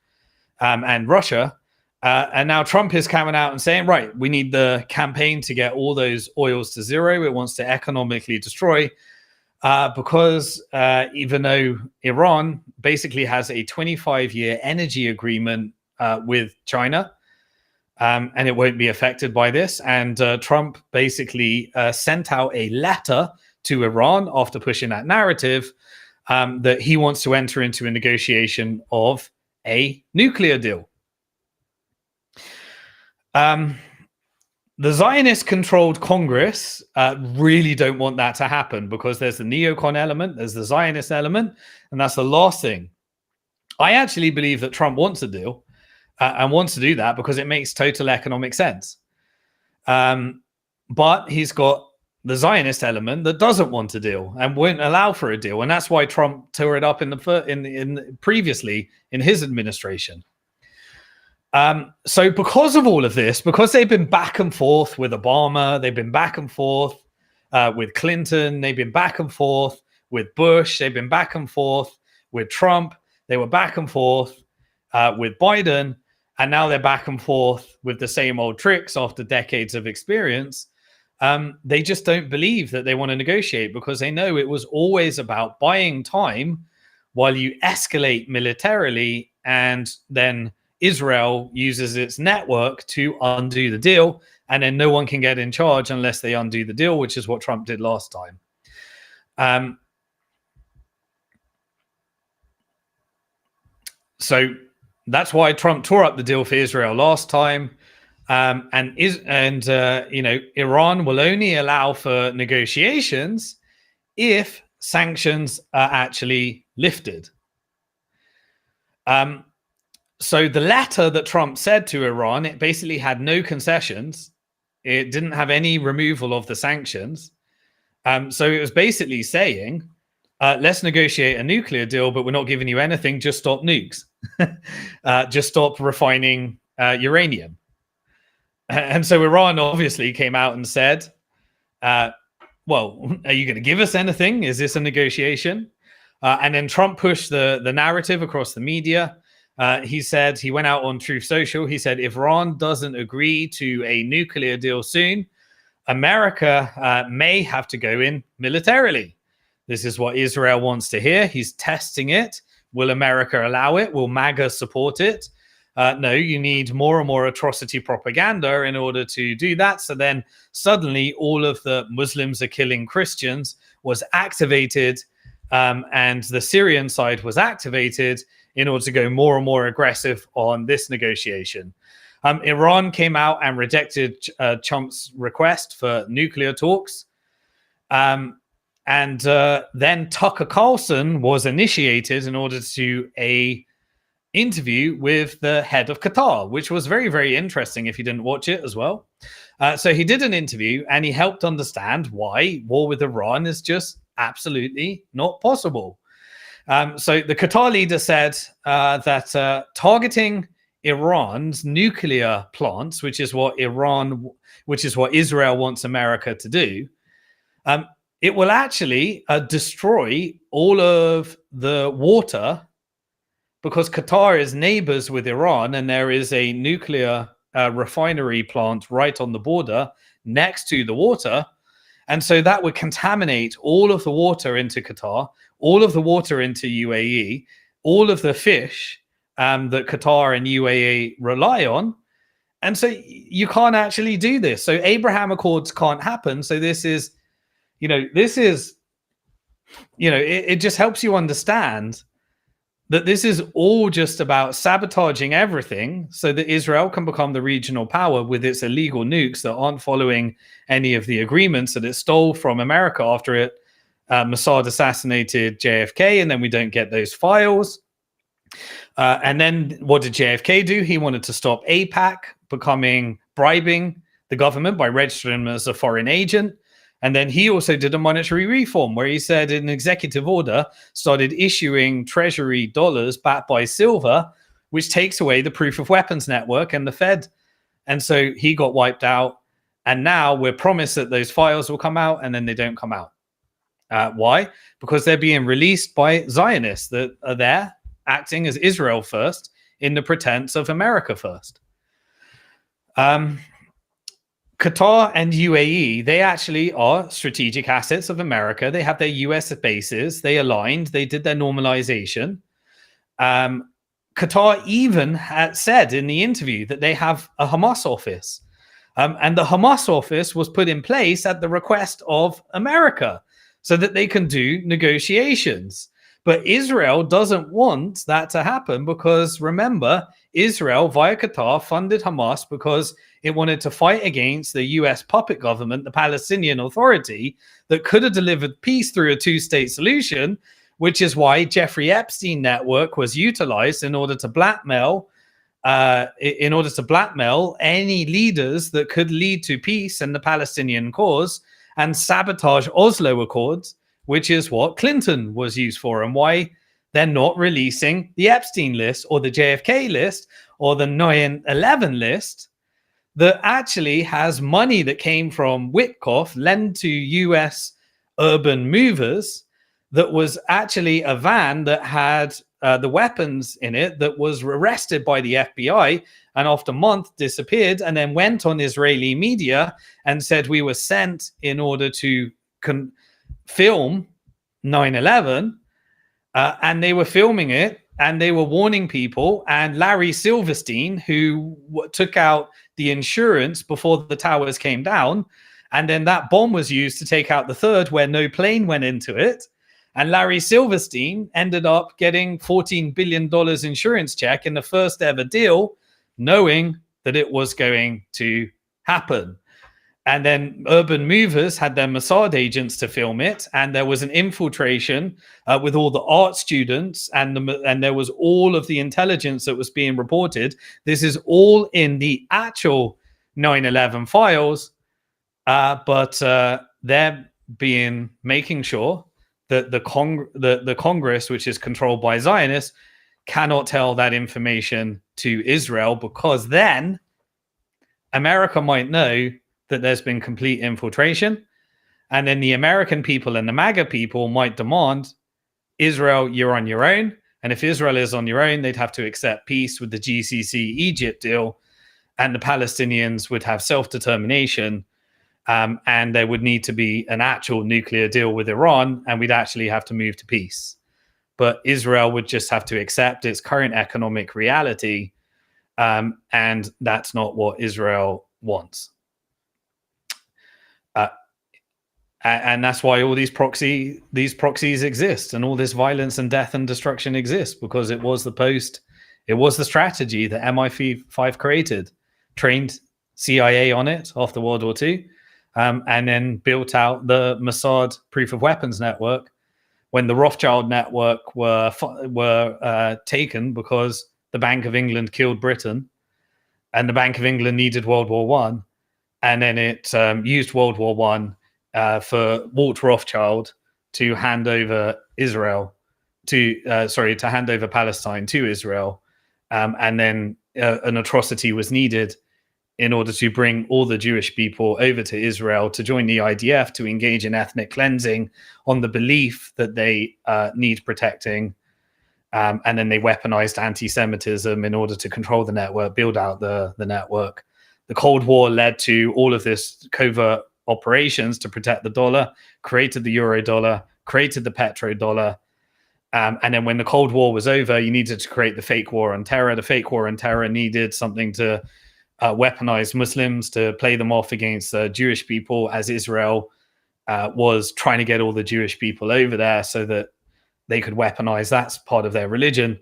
and Russia. And now Trump is coming out and saying, right, we need the campaign to get all those oils to zero. It wants to economically destroy because even though Iran basically has a 25-year energy agreement with China, and it won't be affected by this. And Trump basically sent out a letter to Iran after pushing that narrative that he wants to enter into a negotiation of a nuclear deal. The Zionist-controlled Congress really don't want that to happen because there's the neocon element, there's the Zionist element, and that's the last thing. I actually believe that Trump wants a deal. And wants to do that because it makes total economic sense. But he's got the Zionist element that doesn't want a deal and won't allow for a deal. And that's why Trump tore it up previously in his administration. So because of all of this, because they've been back and forth with Obama, they've been back and forth with Clinton, they've been back and forth with Bush, they've been back and forth with Trump, they were back and forth with Biden, and now they're back and forth with the same old tricks after decades of experience. They just don't believe that they want to negotiate because they know it was always about buying time while you escalate militarily, and then Israel uses its network to undo the deal, and then no one can get in charge unless they undo the deal, which is what Trump did last time. So That's why Trump tore up the deal for Israel last time. Iran will only allow for negotiations if sanctions are actually lifted. So the letter that Trump said to Iran, it basically had no concessions. It didn't have any removal of the sanctions. So it was basically saying, let's negotiate a nuclear deal, but we're not giving you anything. Just stop nukes. Just stop refining uranium. And so Iran obviously came out and said, well, are you going to give us anything? Is this a negotiation? And then Trump pushed the narrative across the media. He said, he went out on Truth Social. He said, if Iran doesn't agree to a nuclear deal soon, America may have to go in militarily. This is what Israel wants to hear. He's testing it. Will America allow it? Will MAGA support it? No, you need more and more atrocity propaganda in order to do that. So then suddenly all of the Muslims are killing Christians was activated, and the Syrian side was activated in order to go more and more aggressive on this negotiation. Iran came out and rejected Trump's request for nuclear talks. Then Tucker Carlson was initiated in order to interview with the head of Qatar, which was very, very interesting if you didn't watch it as well. So he did an interview and he helped understand why war with Iran is just absolutely not possible. So the Qatar leader said that targeting Iran's nuclear plants, which is what Israel wants America to do, it will actually destroy all of the water, because Qatar is neighbors with Iran and there is a nuclear refinery plant right on the border next to the water. And so that would contaminate all of the water into Qatar, all of the water into UAE, all of the fish that Qatar and UAE rely on. And so you can't actually do this. So Abraham Accords can't happen. So it just helps you understand that this is all just about sabotaging everything so that Israel can become the regional power with its illegal nukes that aren't following any of the agreements that it stole from America after Mossad assassinated JFK, and then we don't get those files. And then what did JFK do? He wanted to stop AIPAC bribing the government by registering them as a foreign agent. And then he also did a monetary reform where he said an executive order started issuing treasury dollars backed by silver, which takes away the proof of weapons network and the Fed. And so he got wiped out. And now we're promised that those files will come out, and then they don't come out. Why? Because they're being released by Zionists that are there acting as Israel first in the pretense of America first. Qatar and UAE, they actually are strategic assets of America. They have their US bases. They aligned. They did their normalization. Qatar even had said in the interview that they have a Hamas office. And the Hamas office was put in place at the request of America so that they can do negotiations. But Israel doesn't want that to happen because, remember, Israel, via Qatar, funded Hamas because it wanted to fight against the US puppet government, the Palestinian Authority, that could have delivered peace through a two-state solution, which is why Jeffrey Epstein network was utilized in order to blackmail any leaders that could lead to peace and the Palestinian cause, and sabotage Oslo Accords, which is what Clinton was used for, and why they're not releasing the Epstein list or the JFK list or the 9/11 list that actually has money that came from Witkoff lent to US urban movers, that was actually a van that had the weapons in it, that was arrested by the FBI and after a month disappeared, and then went on Israeli media and said we were sent in order to film 9/11, and they were filming it and they were warning people. And Larry Silverstein, who took out the insurance before the towers came down, and then that bomb was used to take out the third where no plane went into it. And Larry Silverstein ended up getting $14 billion insurance check in the first ever deal, knowing that it was going to happen. And then Urban Movers had their Mossad agents to film it, and there was an infiltration with all the art students, and there was all of the intelligence that was being reported. This is all in the actual 9/11 files, but they're making sure that the Congress, which is controlled by Zionists, cannot tell that information to Israel, because then America might know that there's been complete infiltration. And then the American people and the MAGA people might demand, Israel, you're on your own. And if Israel is on your own, they'd have to accept peace with the GCC Egypt deal. And the Palestinians would have self-determination. And there would need to be an actual nuclear deal with Iran. And we'd actually have to move to peace. But Israel would just have to accept its current economic reality. And that's not what Israel wants. And that's why all these proxies exist, and all this violence and death and destruction exists, because it was the strategy that MI5 created, trained CIA on it after World War II, and then built out the Mossad proof of weapons network when the Rothschild network were taken because the Bank of England killed Britain, and the Bank of England needed World War One. And then it used World War One for Walt Rothschild to hand over hand over Palestine to Israel, and then an atrocity was needed in order to bring all the Jewish people over to Israel to join the IDF, to engage in ethnic cleansing on the belief that they need protecting, and then they weaponized anti-Semitism in order to control the network, build out the network. The Cold War led to all of this covert operations to protect the dollar, created the euro dollar, created the petrodollar. And then when the Cold War was over, you needed to create the fake war on terror. The fake war on terror needed something to weaponize Muslims, to play them off against Jewish people, as Israel was trying to get all the Jewish people over there so that they could weaponize that part of their religion.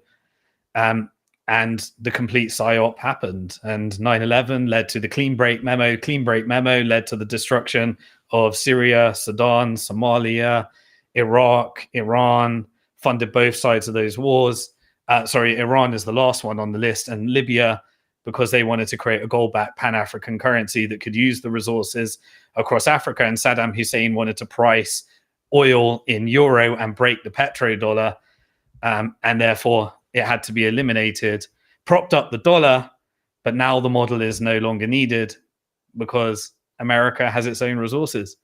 And the complete psyop happened. And 9/11 led to the clean break memo. Clean break memo led to the destruction of Syria, Sudan, Somalia, Iraq, Iran, funded both sides of those wars. Iran is the last one on the list, and Libya, because they wanted to create a gold-backed Pan-African currency that could use the resources across Africa. And Saddam Hussein wanted to price oil in euro and break the petrodollar. And therefore, it had to be eliminated, propped up the dollar, but now the model is no longer needed because America has its own resources.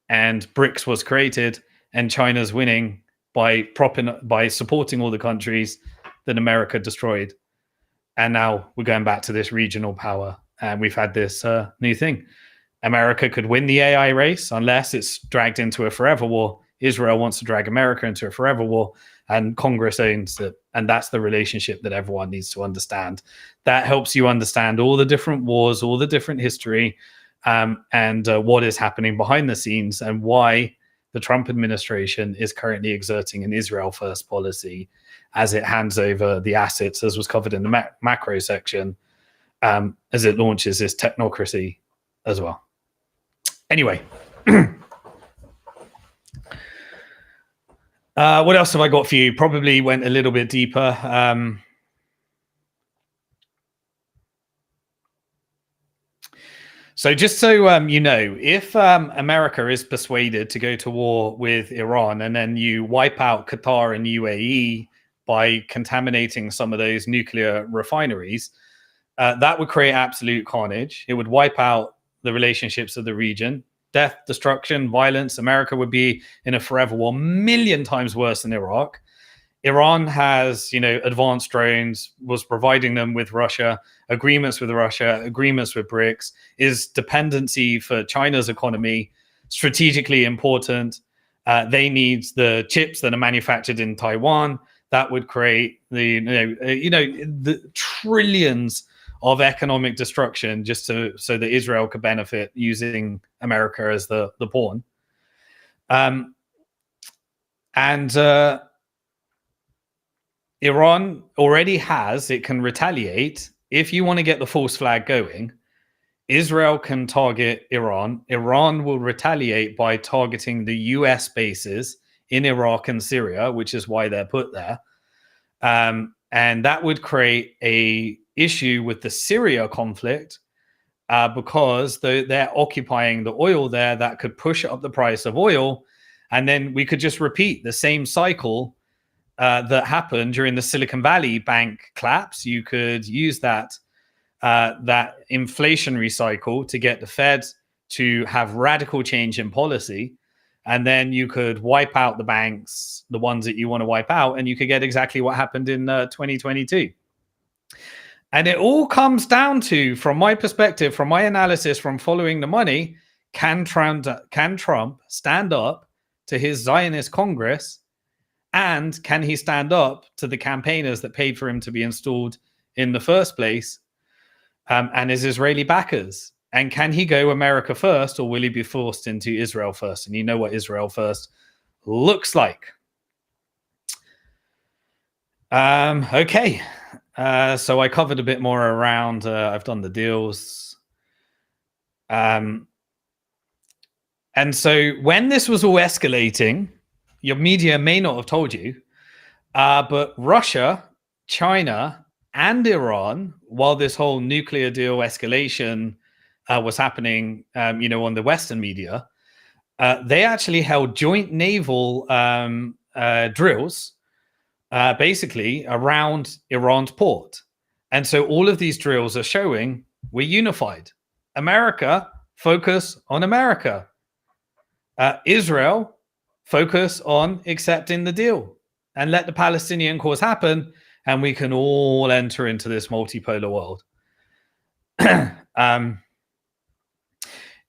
And BRICS was created, and China's winning by supporting all the countries that America destroyed. And now we're going back to this regional power, and we've had this new thing. America could win the AI race unless it's dragged into a forever war. Israel wants to drag America into a forever war, and Congress owns it. And that's the relationship that everyone needs to understand. That helps you understand all the different wars, all the different history, and what is happening behind the scenes, and why the Trump administration is currently exerting an Israel first policy as it hands over the assets, as was covered in the macro section, as it launches this technocracy as well. Anyway, what else have I got for you? Probably went a little bit deeper. So just so you know, if America is persuaded to go to war with Iran, and then you wipe out Qatar and UAE by contaminating some of those nuclear refineries, that would create absolute carnage. It would wipe out the relationships of the region. Death, destruction, violence. America would be in a forever war, 1,000,000 times worse than Iraq. Iran has, advanced drones, was providing them with Russia, agreements with BRICS, is dependency for China's economy, strategically important. They need the chips that are manufactured in Taiwan. That would create the trillions of economic destruction just so that Israel could benefit using America as the pawn. And Iran already has, it can retaliate. If you want to get the false flag going, Israel can target Iran. Iran will retaliate by targeting the US bases in Iraq and Syria, which is why they're put there. And that would create a issue with the Syria conflict because they're occupying the oil there. That could push up the price of oil. And then we could just repeat the same cycle that happened during the Silicon Valley bank collapse. You could use that inflationary cycle to get the Fed to have radical change in policy. And then you could wipe out the banks, the ones that you want to wipe out, and you could get exactly what happened in 2022. And it all comes down to, from my perspective, from my analysis, from following the money, can Trump stand up to his Zionist Congress? And can he stand up to the campaigners that paid for him to be installed in the first place, and his Israeli backers? And can he go America first, or will he be forced into Israel first? And you know what Israel first looks like. Okay. So I covered a bit more around, I've done the deals. And so when this was all escalating, your media may not have told you, but Russia, China, and Iran, while this whole nuclear deal escalation was happening, on the Western media, they actually held joint naval drills, basically around Iran's port. And so all of these drills are showing we're unified. America, focus on America. Israel, focus on accepting the deal and let the Palestinian cause happen, and we can all enter into this multipolar world.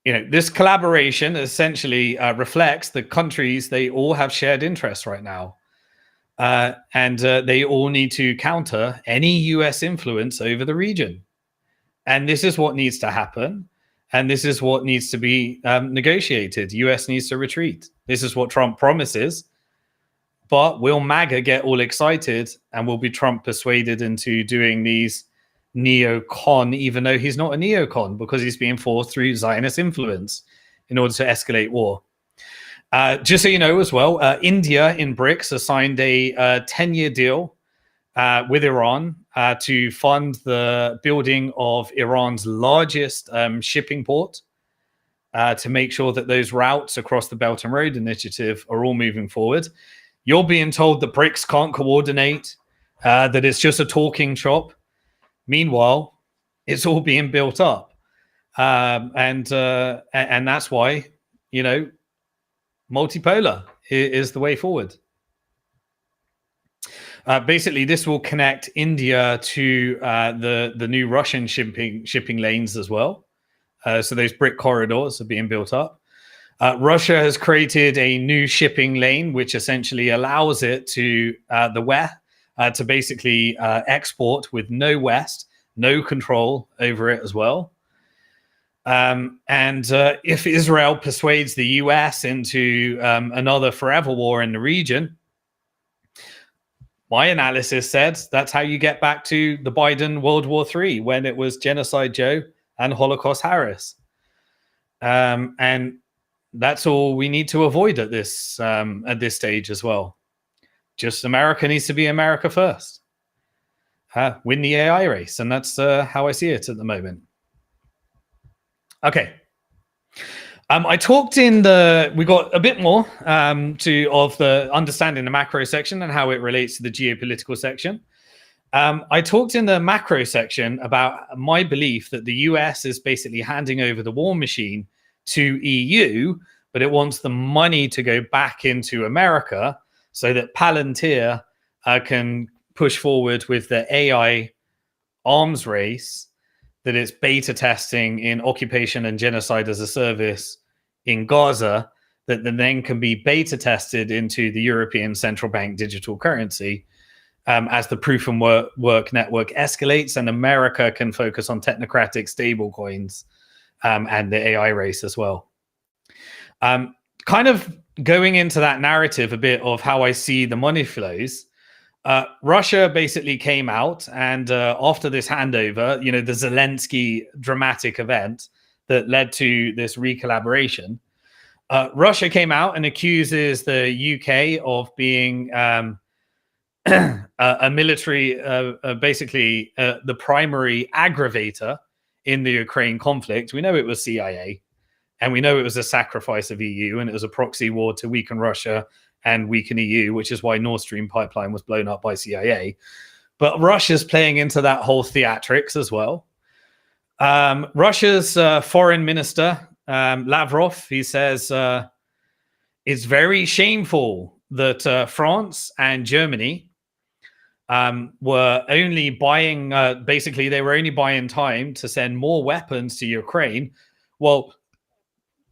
This collaboration essentially reflects the countries. They all have shared interests right now, and they all need to counter any US influence over the region. And this is what needs to happen. And this is what needs to be negotiated. US needs to retreat. This is what Trump promises. But will MAGA get all excited, and will be Trump persuaded into doing these neocon, even though he's not a neocon, because he's being forced through Zionist influence in order to escalate war? Just so you know as well, India in BRICS has signed a 10-year deal with Iran to fund the building of Iran's largest shipping port, to make sure that those routes across the Belt and Road Initiative are all moving forward. You're being told that BRICS can't coordinate, that it's just a talking shop. Meanwhile, it's all being built up. And that's why, multipolar is the way forward. Basically, this will connect India to the new Russian shipping lanes as well. So those BRIC corridors are being built up. Russia has created a new shipping lane, which essentially allows it to the West to basically export with no West, no control over it as well. And if Israel persuades the US into another forever war in the region, my analysis said that's how you get back to the Biden World War III, when it was Genocide Joe and Holocaust Harris. And that's all we need to avoid at this stage as well. Just America needs to be America first. Win the AI race. And that's how I see it at the moment. Okay. I talked we got a bit more of the understanding the macro section and how it relates to the geopolitical section. I talked in the macro section about my belief that the US is basically handing over the war machine to EU, but it wants the money to go back into America so that Palantir can push forward with the AI arms race that it's beta testing in occupation and genocide as a service in Gaza, that then can be beta tested into the European Central Bank digital currency as the proof and work network escalates, and America can focus on technocratic stable coins and the AI race as well. kind of going into that narrative a bit of how I see the money flows. Russia basically came out, and after this handover, the Zelensky dramatic event that led to this recollaboration, Russia came out and accuses the UK of being a military, basically the primary aggravator in the Ukraine conflict. We know it was CIA, and we know it was a sacrifice of EU, and it was a proxy war to weaken Russia and weaken EU, which is why Nord Stream pipeline was blown up by CIA. But Russia's playing into that whole theatrics as well. Russia's foreign minister, Lavrov, he says it's very shameful that France and Germany were only buying, basically, they were only buying time to send more weapons to Ukraine. Well,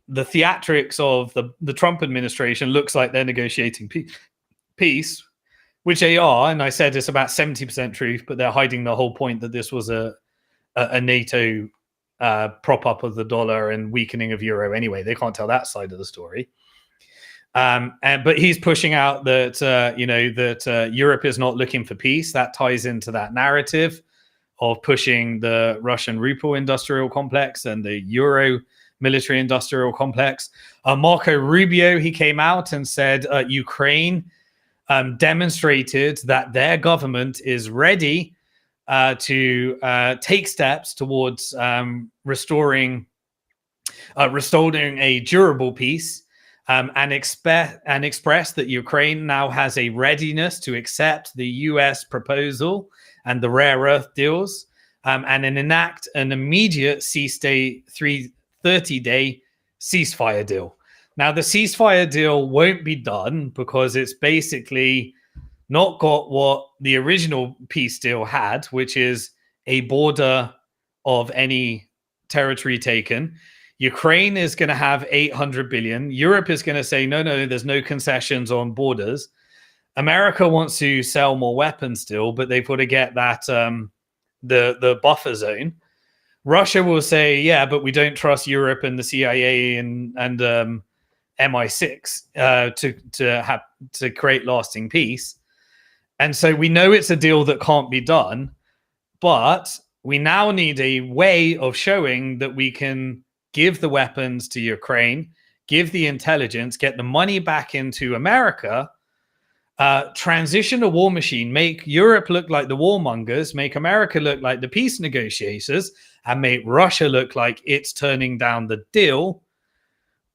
the theatrics of the Trump administration looks like they're negotiating peace, which they are. And I said it's about 70% truth, but they're hiding the whole point that this was a NATO prop up of the dollar and weakening of euro anyway. They can't tell that side of the story. But he's pushing out that that Europe is not looking for peace. That ties into that narrative of pushing the Russian ruble industrial complex and the euro military industrial complex. Marco Rubio, he came out and said Ukraine demonstrated that their government is ready to take steps towards restoring a durable peace. And express that Ukraine now has a readiness to accept the US proposal and the rare earth deals, and enact an immediate 30-day ceasefire deal. Now, the ceasefire deal won't be done because it's basically not got what the original peace deal had, which is a border of any territory taken. Ukraine is going to have 800 billion. Europe is going to say, no, there's no concessions on borders. America wants to sell more weapons still, but they've got to get that the buffer zone. Russia will say, yeah, but we don't trust Europe and the CIA and MI6 to create lasting peace. And so we know it's a deal that can't be done, but we now need a way of showing that we can give the weapons to Ukraine, give the intelligence, get the money back into America, transition a war machine, make Europe look like the warmongers, make America look like the peace negotiators, and make Russia look like it's turning down the deal,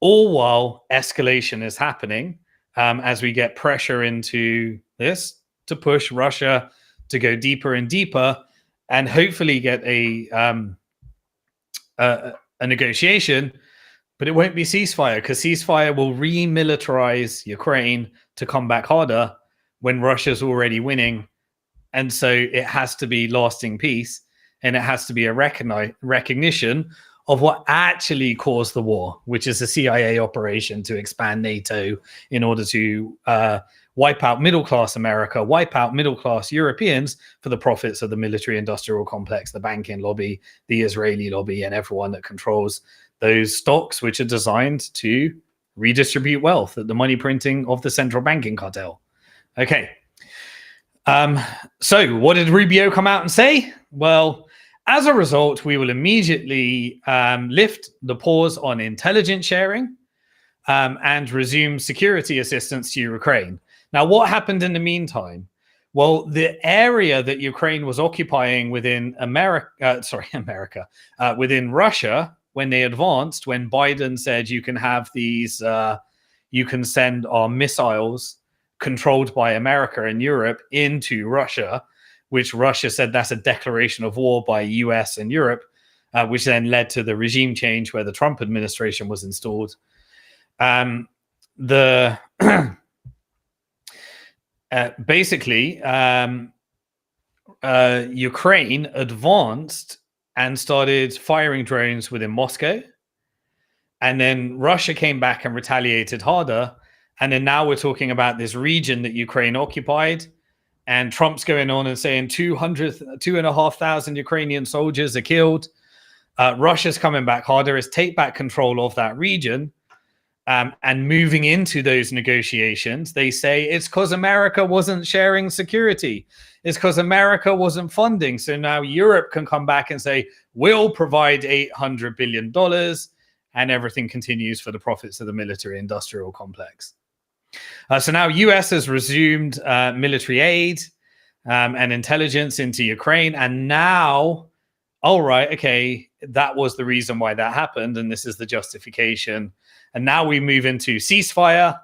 all while escalation is happening as we get pressure into this to push Russia to go deeper and deeper and hopefully get a negotiation, but it won't be ceasefire because ceasefire will remilitarize Ukraine to come back harder when Russia's already winning. And so it has to be lasting peace, and it has to be a recognition of what actually caused the war, which is a CIA operation to expand NATO in order to wipe out middle-class America, wipe out middle-class Europeans for the profits of the military-industrial complex, the banking lobby, the Israeli lobby, and everyone that controls those stocks, which are designed to redistribute wealth at the money printing of the central banking cartel. Okay. So what did Rubio come out and say? Well, as a result, we will immediately lift the pause on intelligence sharing and resume security assistance to Ukraine. Now, what happened in the meantime? Well, the area that Ukraine was occupying within within Russia, when they advanced, when Biden said you can have these, you can send our missiles controlled by America and Europe into Russia, which Russia said that's a declaration of war by US and Europe, which then led to the regime change where the Trump administration was installed. Ukraine advanced and started firing drones within Moscow. And then Russia came back and retaliated harder. And then now we're talking about this region that Ukraine occupied. And Trump's going on and saying 2,500 Ukrainian soldiers are killed. Russia's coming back harder, is take back control of that region. And moving into those negotiations, they say it's because America wasn't sharing security. It's because America wasn't funding. So now Europe can come back and say, we'll provide $800 billion, and everything continues for the profits of the military industrial complex. So now US has resumed military aid and intelligence into Ukraine. And now, all right, okay, that was the reason why that happened. And this is the justification. And now we move into ceasefire.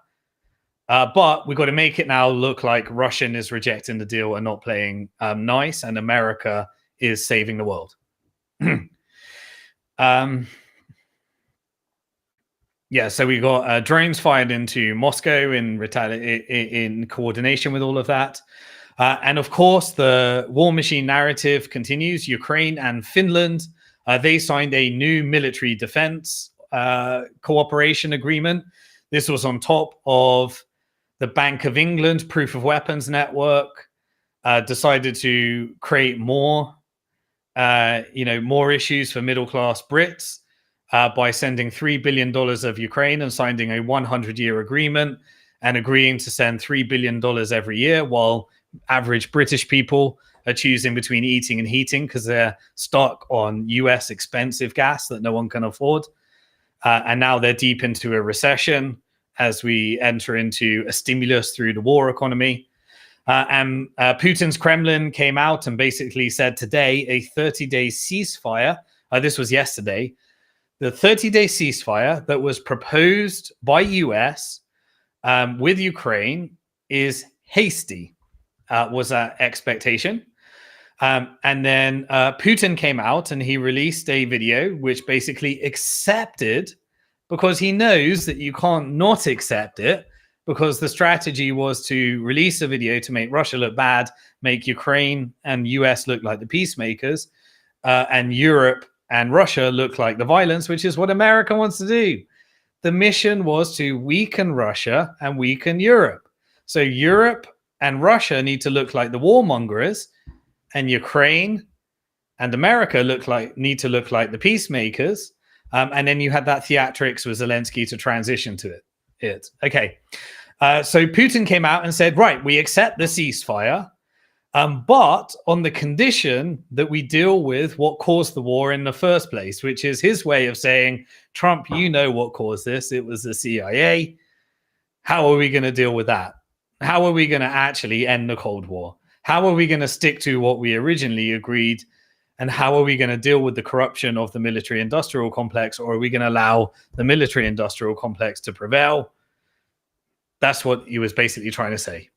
But we've got to make it now look like Russia is rejecting the deal and not playing nice, and America is saving the world. Yeah, so we got drones fired into Moscow in coordination with all of that. And of course, the war machine narrative continues. Ukraine and Finland, they signed a new military defense cooperation agreement. This was on top of the Bank of England proof of weapons network, decided to create more, more issues for middle-class Brits by sending $3 billion of Ukraine and signing a 100-year agreement and agreeing to send $3 billion every year, while average British people are choosing between eating and heating because they're stuck on US expensive gas that no one can afford. And now they're deep into a recession as we enter into a stimulus through the war economy. And Putin's Kremlin came out and basically said today a 30-day ceasefire. This was yesterday. The 30-day ceasefire that was proposed by US with Ukraine is hasty, was that expectation. And then Putin came out and he released a video which basically accepted, because he knows that you can't not accept it, because the strategy was to release a video to make Russia look bad, make Ukraine and US look like the peacemakers, and Europe and Russia look like the violence, which is what America wants to do. The mission was to weaken Russia and weaken Europe. So Europe and Russia need to look like the warmongers, and Ukraine and America need to look like the peacemakers. And then you had that theatrics with Zelensky to transition to it. Okay. So Putin came out and said, right, we accept the ceasefire, but on the condition that we deal with what caused the war in the first place, which is his way of saying, Trump, you know what caused this. It was the CIA. How are we going to deal with that? How are we going to actually end the Cold War? How are we going to stick to what we originally agreed? And how are we going to deal with the corruption of the military-industrial complex? Or are we going to allow the military-industrial complex to prevail? That's what he was basically trying to say.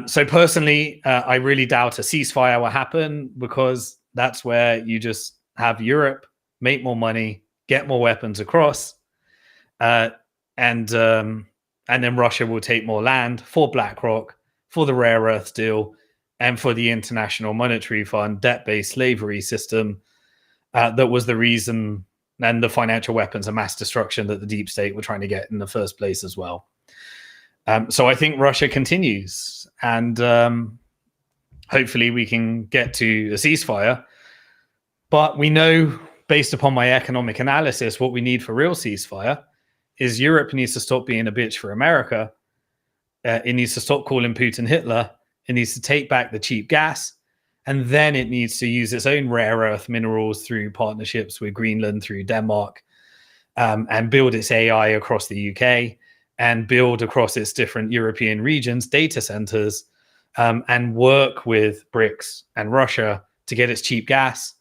So personally, I really doubt a ceasefire will happen, because that's where you just have Europe make more money, get more weapons across, and then Russia will take more land for BlackRock, for the rare earth deal, and for the International Monetary Fund debt-based slavery system that was the reason, and the financial weapons of mass destruction that the deep state were trying to get in the first place as well. So I think Russia continues, and hopefully we can get to a ceasefire. But we know, based upon my economic analysis, what we need for real ceasefire is Europe needs to stop being a bitch for America. It needs to stop calling Putin Hitler. It needs to take back the cheap gas. And then it needs to use its own rare earth minerals through partnerships with Greenland, through Denmark, and build its AI across the UK, and build across its different European regions data centers, and work with BRICS and Russia to get its cheap gas,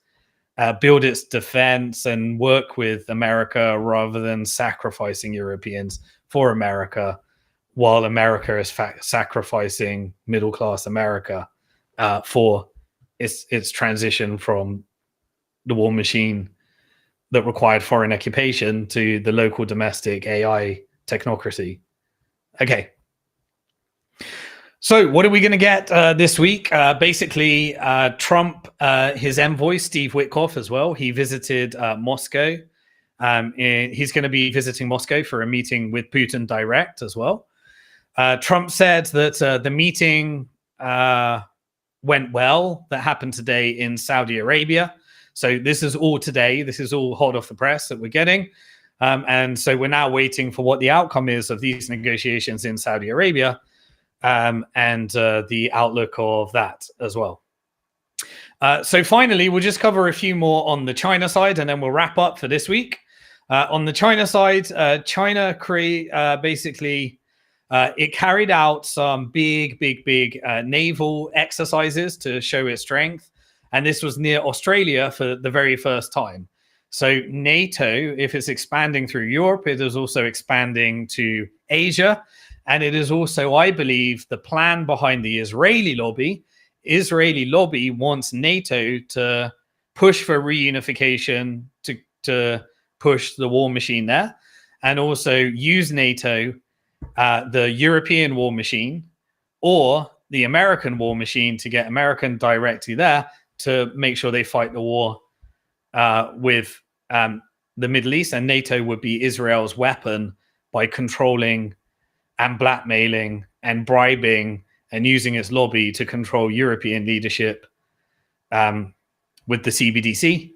build its defense, and work with America rather than sacrificing Europeans for America, while America is sacrificing middle-class America for its transition from the war machine that required foreign occupation to the local domestic AI technocracy. Okay. So what are we going to get this week? Basically, Trump, his envoy, Steve Witkoff as well, he visited Moscow. He's going to be visiting Moscow for a meeting with Putin direct as well. Trump said that the meeting went well, that happened today in Saudi Arabia. So this is all today. This is all hot off the press that we're getting. And so we're now waiting for what the outcome is of these negotiations in Saudi Arabia, and the outlook of that as well. So finally, we'll just cover a few more on the China side, and then we'll wrap up for this week. On the China side, China basically it carried out some big naval exercises to show its strength, and this was near Australia for the very first time. So NATO, if it's expanding through Europe, it is also expanding to Asia, and it is also, I believe, the plan behind the Israeli lobby. Israeli lobby wants NATO to push for reunification, to push the war machine there, and also use NATO, the European war machine, or the American war machine, to get American directly there to make sure they fight the war with the Middle East, and NATO would be Israel's weapon by controlling and blackmailing and bribing and using its lobby to control European leadership with the CBDC,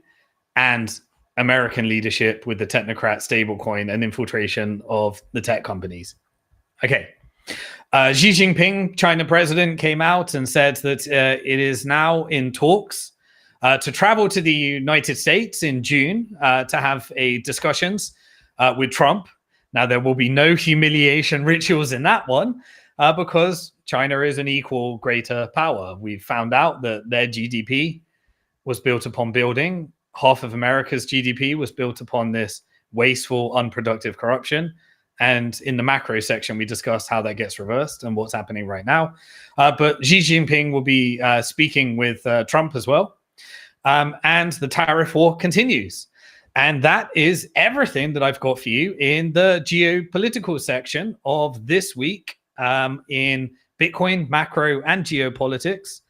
and American leadership with the technocrat stablecoin and infiltration of the tech companies. Okay. Xi Jinping, China president, came out and said that it is now in talks to travel to the United States in June to have discussions with Trump. Now, there will be no humiliation rituals in that one because China is an equal greater power. We've found out that their GDP was built upon building. Half of America's GDP was built upon this wasteful, unproductive corruption. And in the macro section, we discussed how that gets reversed and what's happening right now. But Xi Jinping will be speaking with Trump as well. And the tariff war continues. And that is everything that I've got for you in the geopolitical section of this week in Bitcoin, macro, and geopolitics.